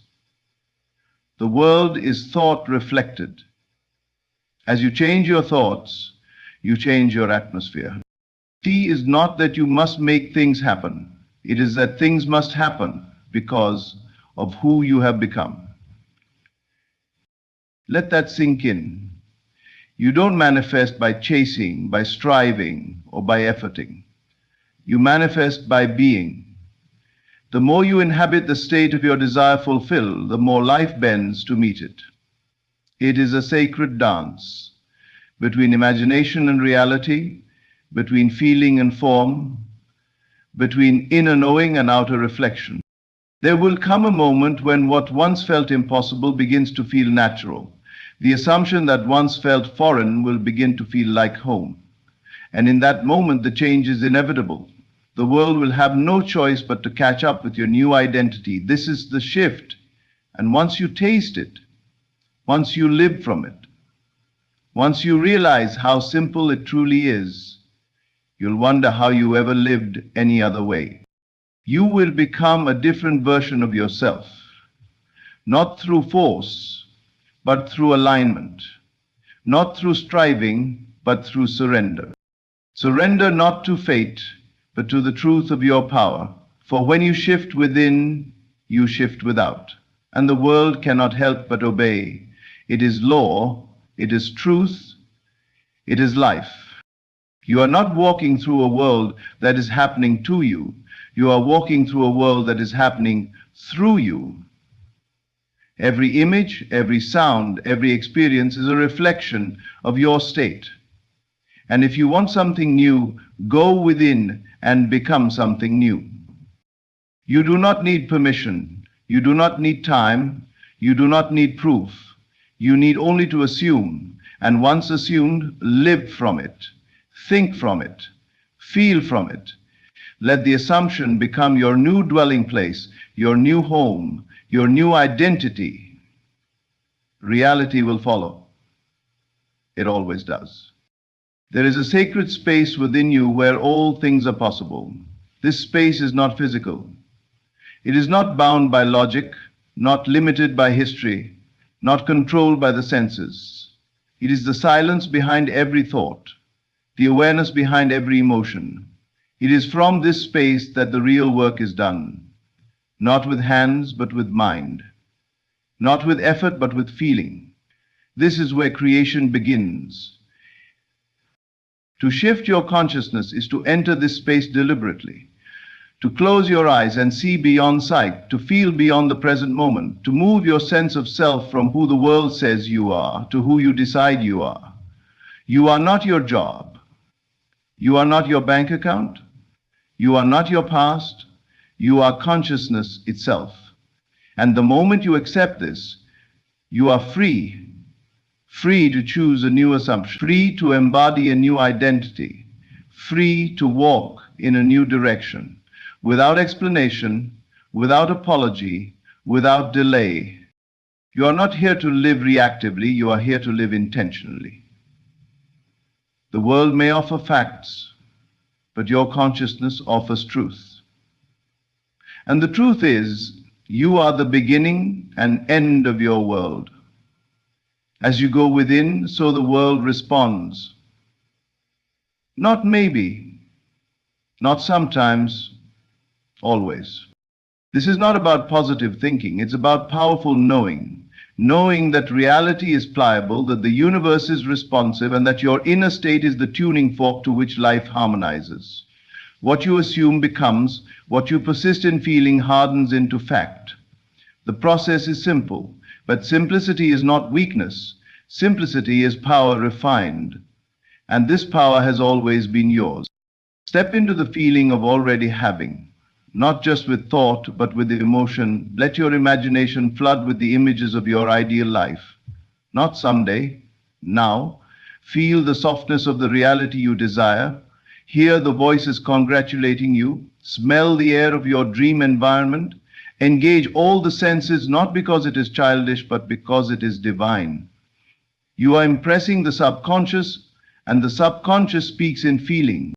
The world is thought reflected. As you change your thoughts, you change your atmosphere. Key is not that you must make things happen. It is that things must happen because of who you have become. Let that sink in. You don't manifest by chasing, by striving, or by efforting. You manifest by being. The more you inhabit the state of your desire fulfilled, the more life bends to meet it. It is a sacred dance between imagination and reality, between feeling and form, between inner knowing and outer reflection. There will come a moment when what once felt impossible begins to feel natural. The assumption that once felt foreign will begin to feel like home. And in that moment, the change is inevitable. The world will have no choice but to catch up with your new identity. This is the shift. And once you taste it, once you live from it, once you realize how simple it truly is, you'll wonder how you ever lived any other way. You will become a different version of yourself, not through force, but through alignment, not through striving, but through surrender. Surrender not to fate, but to the truth of your power. For when you shift within, you shift without, and the world cannot help but obey. It is law, it is truth, it is life. You are not walking through a world that is happening to you. You are walking through a world that is happening through you. Every image, every sound, every experience is a reflection of your state. And if you want something new, go within and become something new. You do not need permission. You do not need time. You do not need proof. You need only to assume, and once assumed, live from it, think from it, feel from it. Let the assumption become your new dwelling place, your new home, your new identity. Reality will follow. It always does. There is a sacred space within you where all things are possible. This space is not physical. It is not bound by logic, not limited by history, not controlled by the senses. It is the silence behind every thought, the awareness behind every emotion. It is from this space that the real work is done, not with hands but with mind, not with effort but with feeling. This is where creation begins. To shift your consciousness is to enter this space deliberately, to close your eyes and see beyond sight, to feel beyond the present moment, to move your sense of self from who the world says you are to who you decide you are. You are not your job. You are not your bank account. You are not your past. You are consciousness itself. And the moment you accept this, you are free, free to choose a new assumption, free to embody a new identity, free to walk in a new direction, without explanation, without apology, without delay. You are not here to live reactively, you are here to live intentionally. The world may offer facts, but your consciousness offers truth. And the truth is, you are the beginning and end of your world. As you go within, so the world responds. Not maybe, not sometimes, always. This is not about positive thinking, it's about powerful knowing. Knowing that reality is pliable, that the universe is responsive, and that your inner state is the tuning fork to which life harmonizes. What you assume becomes, what you persist in feeling hardens into fact. The process is simple, but simplicity is not weakness. Simplicity is power refined, and this power has always been yours. Step into the feeling of already having, not just with thought, but with emotion. Let your imagination flood with the images of your ideal life. Not someday, now. Feel the softness of the reality you desire. Hear the voices congratulating you. Smell the air of your dream environment. Engage all the senses, not because it is childish, but because it is divine. You are impressing the subconscious, and the subconscious speaks in feeling.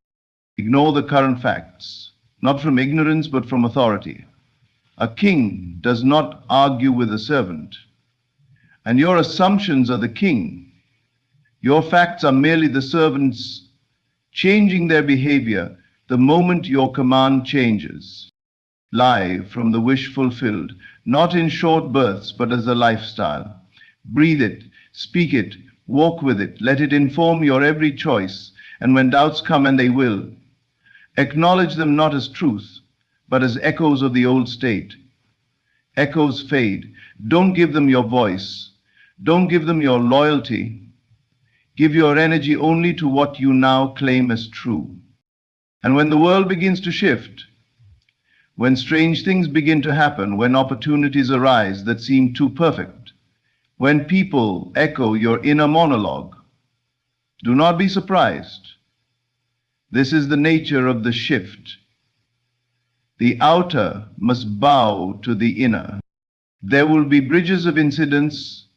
Ignore the current facts, not from ignorance, but from authority. A king does not argue with a servant, and your assumptions are the king. Your facts are merely the servants changing their behavior the moment your command changes. Live from the wish fulfilled, not in short bursts, but as a lifestyle. Breathe it, speak it, walk with it, let it inform your every choice, and when doubts come, and they will, acknowledge them not as truth, but as echoes of the old state. Echoes fade. Don't give them your voice. Don't give them your loyalty. Give your energy only to what you now claim as true. And when the world begins to shift, when strange things begin to happen, when opportunities arise that seem too perfect, when people echo your inner monologue, do not be surprised. This is the nature of the shift. The outer must bow to the inner. There will be bridges of incidents,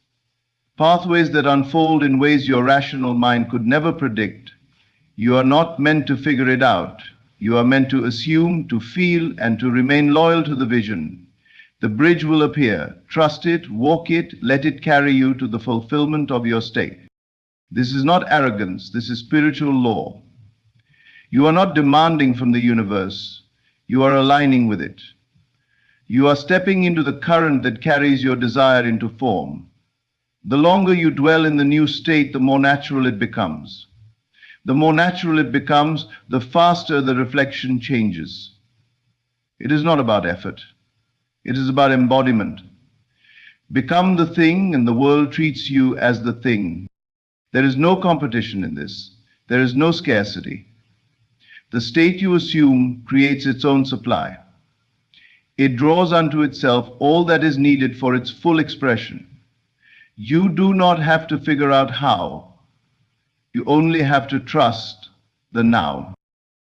pathways that unfold in ways your rational mind could never predict. You are not meant to figure it out. You are meant to assume, to feel, and to remain loyal to the vision. The bridge will appear. Trust it, walk it, let it carry you to the fulfillment of your state. This is not arrogance, this is spiritual law. You are not demanding from the universe, you are aligning with it. You are stepping into the current that carries your desire into form. The longer you dwell in the new state, the more natural it becomes. The more natural it becomes, the faster the reflection changes. It is not about effort. It is about embodiment. Become the thing, and the world treats you as the thing. There is no competition in this. There is no scarcity. The state you assume creates its own supply. It draws unto itself all that is needed for its full expression. You do not have to figure out how. You only have to trust the now.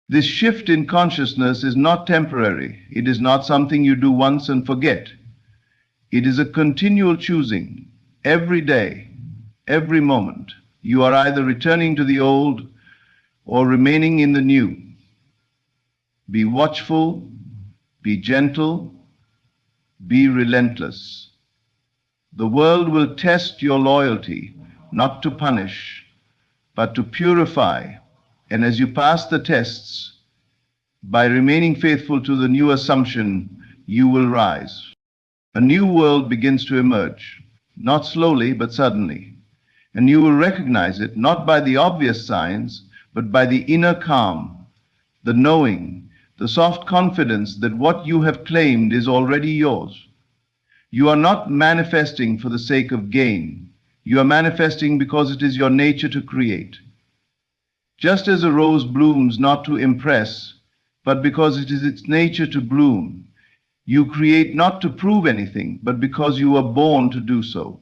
This shift in consciousness is not temporary. It is not something you do once and forget. It is a continual choosing. Every day, every moment, you are either returning to the old or remaining in the new. Be watchful, be gentle, be relentless. The world will test your loyalty, not to punish, but to purify. And as you pass the tests, by remaining faithful to the new assumption, you will rise. A new world begins to emerge, not slowly, but suddenly. And you will recognize it not by the obvious signs, but by the inner calm, the knowing, the soft confidence that what you have claimed is already yours. You are not manifesting for the sake of gain. You are manifesting because it is your nature to create. Just as a rose blooms not to impress, but because it is its nature to bloom, you create not to prove anything, but because you were born to do so.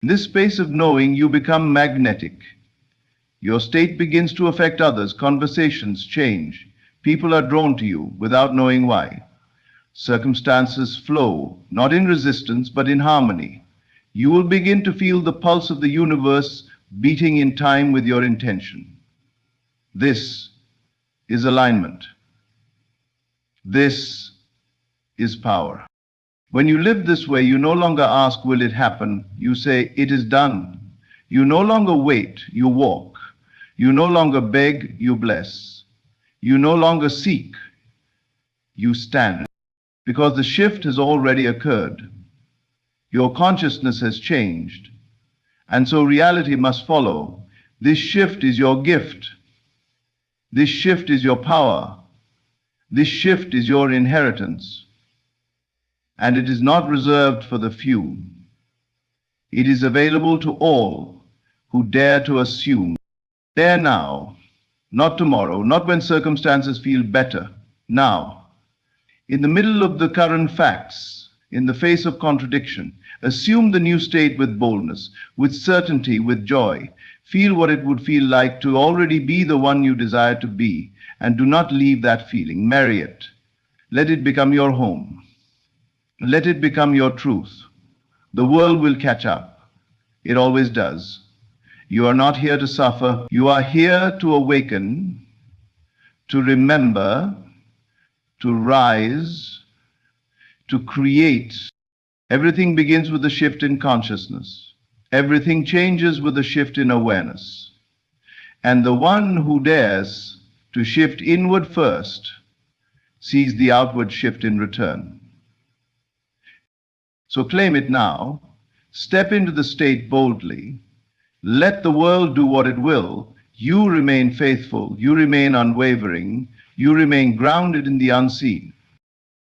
In this space of knowing, you become magnetic. Your state begins to affect others. Conversations change. People are drawn to you without knowing why. Circumstances flow, not in resistance, but in harmony. You will begin to feel the pulse of the universe beating in time with your intention. This is alignment. This is power. When you live this way, you no longer ask, will it happen? You say, it is done. You no longer wait, you walk. You no longer beg, you bless. You no longer seek, you stand. Because the shift has already occurred. Your consciousness has changed. And so reality must follow. This shift is your gift. This shift is your power. This shift is your inheritance. And it is not reserved for the few. It is available to all who dare to assume. Dare now, not tomorrow, not when circumstances feel better, now. In the middle of the current facts, in the face of contradiction, assume the new state with boldness, with certainty, with joy. Feel what it would feel like to already be the one you desire to be, and do not leave that feeling. Marry it. Let it become your home. Let it become your truth. The world will catch up. It always does. You are not here to suffer. You are here to awaken, to remember, to rise, to create. Everything begins with a shift in consciousness. Everything changes with a shift in awareness. And the one who dares to shift inward first sees the outward shift in return. So claim it now. Step into the state boldly. Let the world do what it will. You remain faithful. You remain unwavering. You remain grounded in the unseen.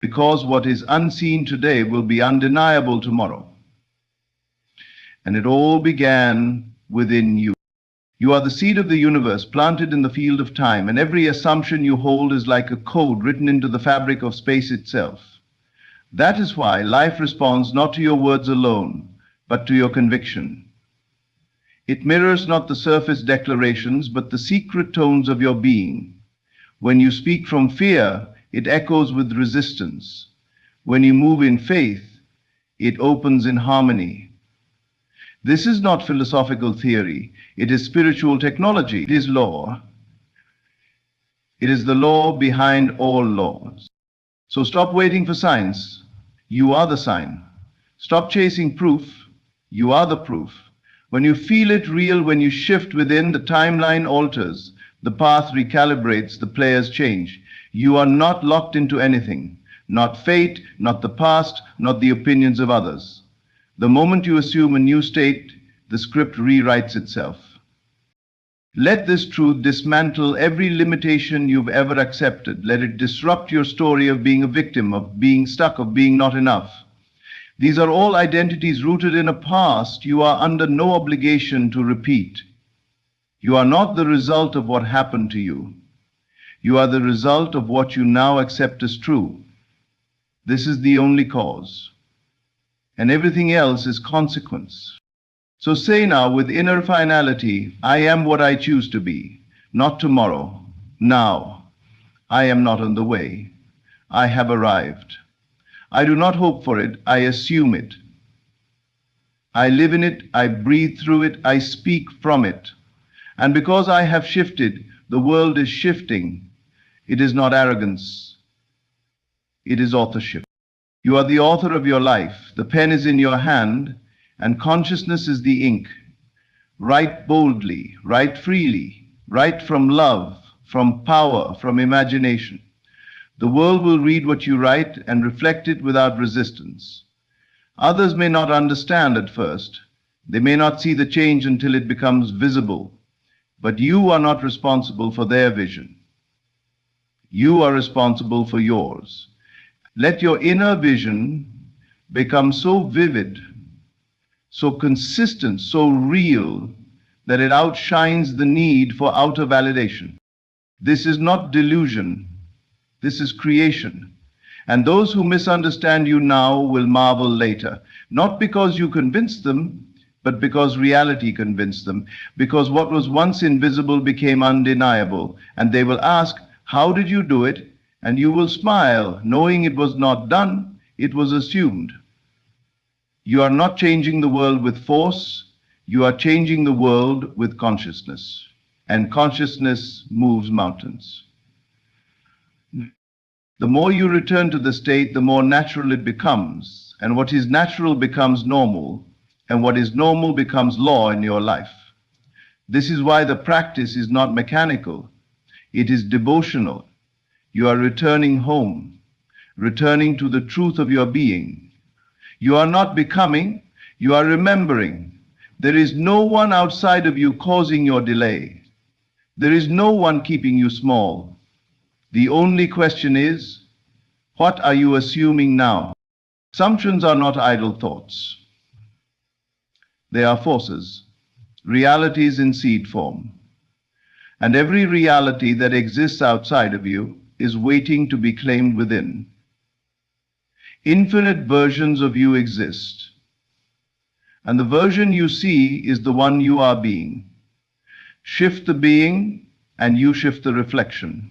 Because what is unseen today will be undeniable tomorrow. And it all began within you. You are the seed of the universe planted in the field of time, and every assumption you hold is like a code written into the fabric of space itself. That is why life responds not to your words alone, but to your conviction. It mirrors not the surface declarations, but the secret tones of your being. When you speak from fear, it echoes with resistance. When you move in faith, it opens in harmony. This is not philosophical theory. It is spiritual technology. It is law. It is the law behind all laws. So stop waiting for signs. You are the sign. Stop chasing proof. You are the proof. When you feel it real, when you shift within, the timeline alters. The path recalibrates, the players change. You are not locked into anything. Not fate, not the past, not the opinions of others. The moment you assume a new state, the script rewrites itself. Let this truth dismantle every limitation you've ever accepted. Let it disrupt your story of being a victim, of being stuck, of being not enough. These are all identities rooted in a past you are under no obligation to repeat. You are not the result of what happened to you. You are the result of what you now accept as true. This is the only cause. And everything else is consequence. So say now with inner finality, I am what I choose to be, not tomorrow, now. I am not on the way. I have arrived. I do not hope for it, I assume it. I live in it, I breathe through it, I speak from it. And because I have shifted, The world is shifting. It is not arrogance. It is authorship. You are the author of your life. The pen is in your hand, and consciousness is the ink. Write boldly, write freely, write from love, from power, from imagination. The world will read what you write and reflect it without resistance. Others may not understand at first. They may not see the change until it becomes visible. But you are not responsible for their vision. You are responsible for yours. Let your inner vision become so vivid, so consistent, so real, that it outshines the need for outer validation. This is not delusion. This is creation. And those who misunderstand you now will marvel later, not because you convinced them, but because reality convinced them, because what was once invisible became undeniable. And they will ask, how did you do it? And you will smile, knowing it was not done, it was assumed. You are not changing the world with force, you are changing the world with consciousness. And consciousness moves mountains. The more you return to the state, the more natural it becomes. And what is natural becomes normal. And what is normal becomes law in your life. This is why the practice is not mechanical. It is devotional. You are returning home, returning to the truth of your being. You are not becoming, you are remembering. There is no one outside of you causing your delay. There is no one keeping you small. The only question is, what are you assuming now? Assumptions are not idle thoughts. They are forces, realities in seed form. And every reality that exists outside of you is waiting to be claimed within. Infinite versions of you exist. And the version you see is the one you are being. Shift the being, and you shift the reflection.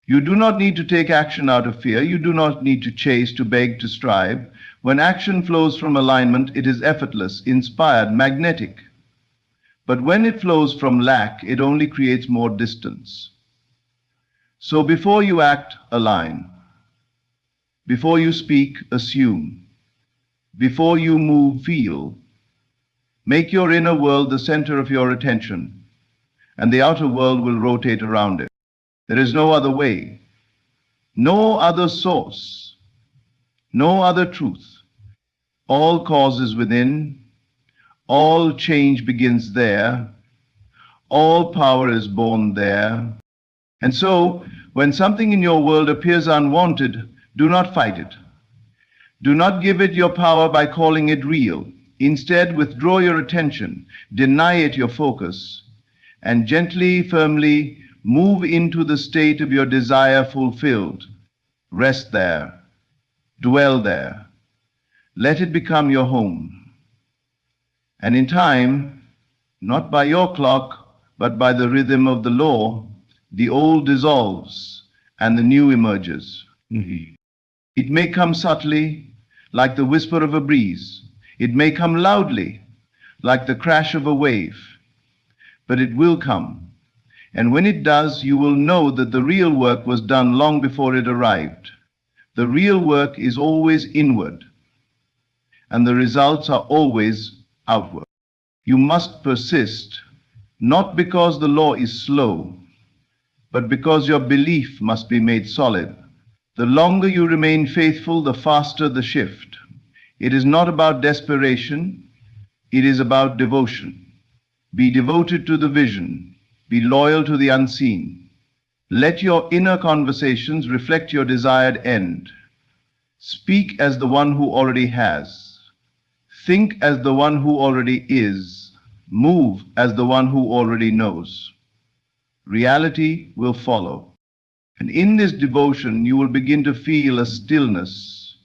You do not need to take action out of fear. You do not need to chase, to beg, to strive. When action flows from alignment, it is effortless, inspired, magnetic. But when it flows from lack, it only creates more distance. So before you act, align. Before you speak, assume. Before you move, feel. Make your inner world the center of your attention, and the outer world will rotate around it. There is no other way, no other source, no other truth. All cause is within, all change begins there, all power is born there. And so, when something in your world appears unwanted, do not fight it. Do not give it your power by calling it real. Instead, withdraw your attention, deny it your focus, and gently, firmly move into the state of your desire fulfilled. Rest there. Dwell there. Let it become your home. And in time, not by your clock, but by the rhythm of the law, the old dissolves and the new emerges. It may come subtly, like the whisper of a breeze. It may come loudly, like the crash of a wave. But it will come. And when it does, you will know that the real work was done long before it arrived. The real work is always inward, and the results are always outward. You must persist, not because the law is slow, but because your belief must be made solid. The longer you remain faithful, the faster the shift. It is not about desperation, it is about devotion. Be devoted to the vision. Be loyal to the unseen. Let your inner conversations reflect your desired end. Speak as the one who already has. Think as the one who already is. Move as the one who already knows. Reality will follow. And in this devotion, you will begin to feel a stillness,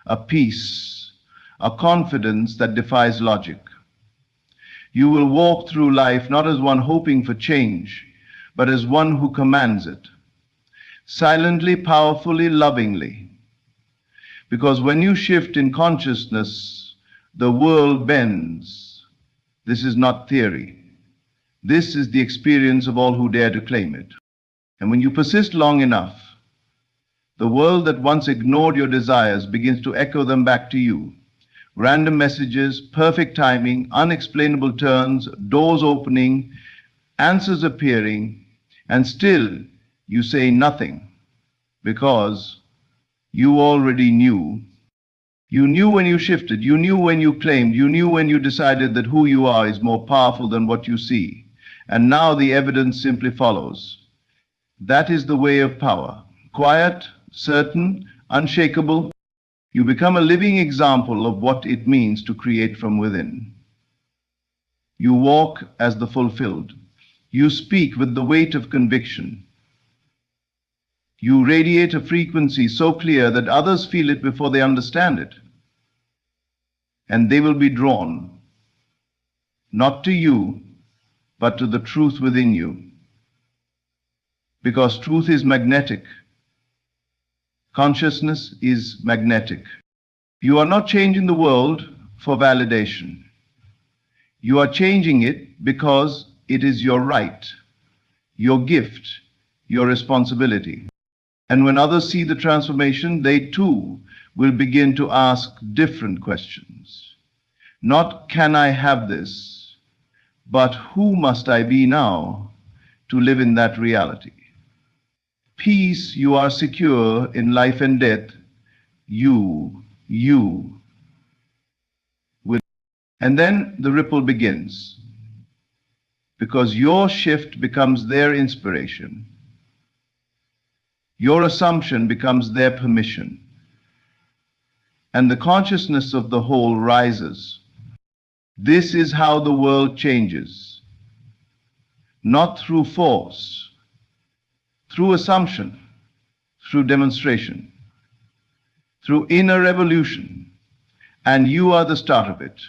a peace, a confidence that defies logic. You will walk through life not as one hoping for change, but as one who commands it, silently, powerfully, lovingly. Because when you shift in consciousness, the world bends. This is not theory. This is the experience of all who dare to claim it. And when you persist long enough, the world that once ignored your desires begins to echo them back to you. Random messages, perfect timing, unexplainable turns, doors opening, answers appearing, and still you say nothing because you already knew. You knew when you shifted, you knew when you claimed, you knew when you decided that who you are is more powerful than what you see. And now the evidence simply follows. That is the way of power. Quiet, certain, unshakable. You become a living example of what it means to create from within. You walk as the fulfilled. You speak with the weight of conviction. You radiate a frequency so clear that others feel it before they understand it. And they will be drawn, not to you, but to the truth within you. Because truth is magnetic. Consciousness is magnetic. You are not changing the world for validation. You are changing it because it is your right, your gift, your responsibility. And when others see the transformation, they too will begin to ask different questions. Not can I have this, but who must I be now to live in that reality? Peace, you are secure in life and death. You will. And then the ripple begins, because your shift becomes their inspiration. Your assumption becomes their permission. And the consciousness of the whole rises. This is how the world changes. Not through force, through assumption, through demonstration, through inner revolution. And you are the start of it.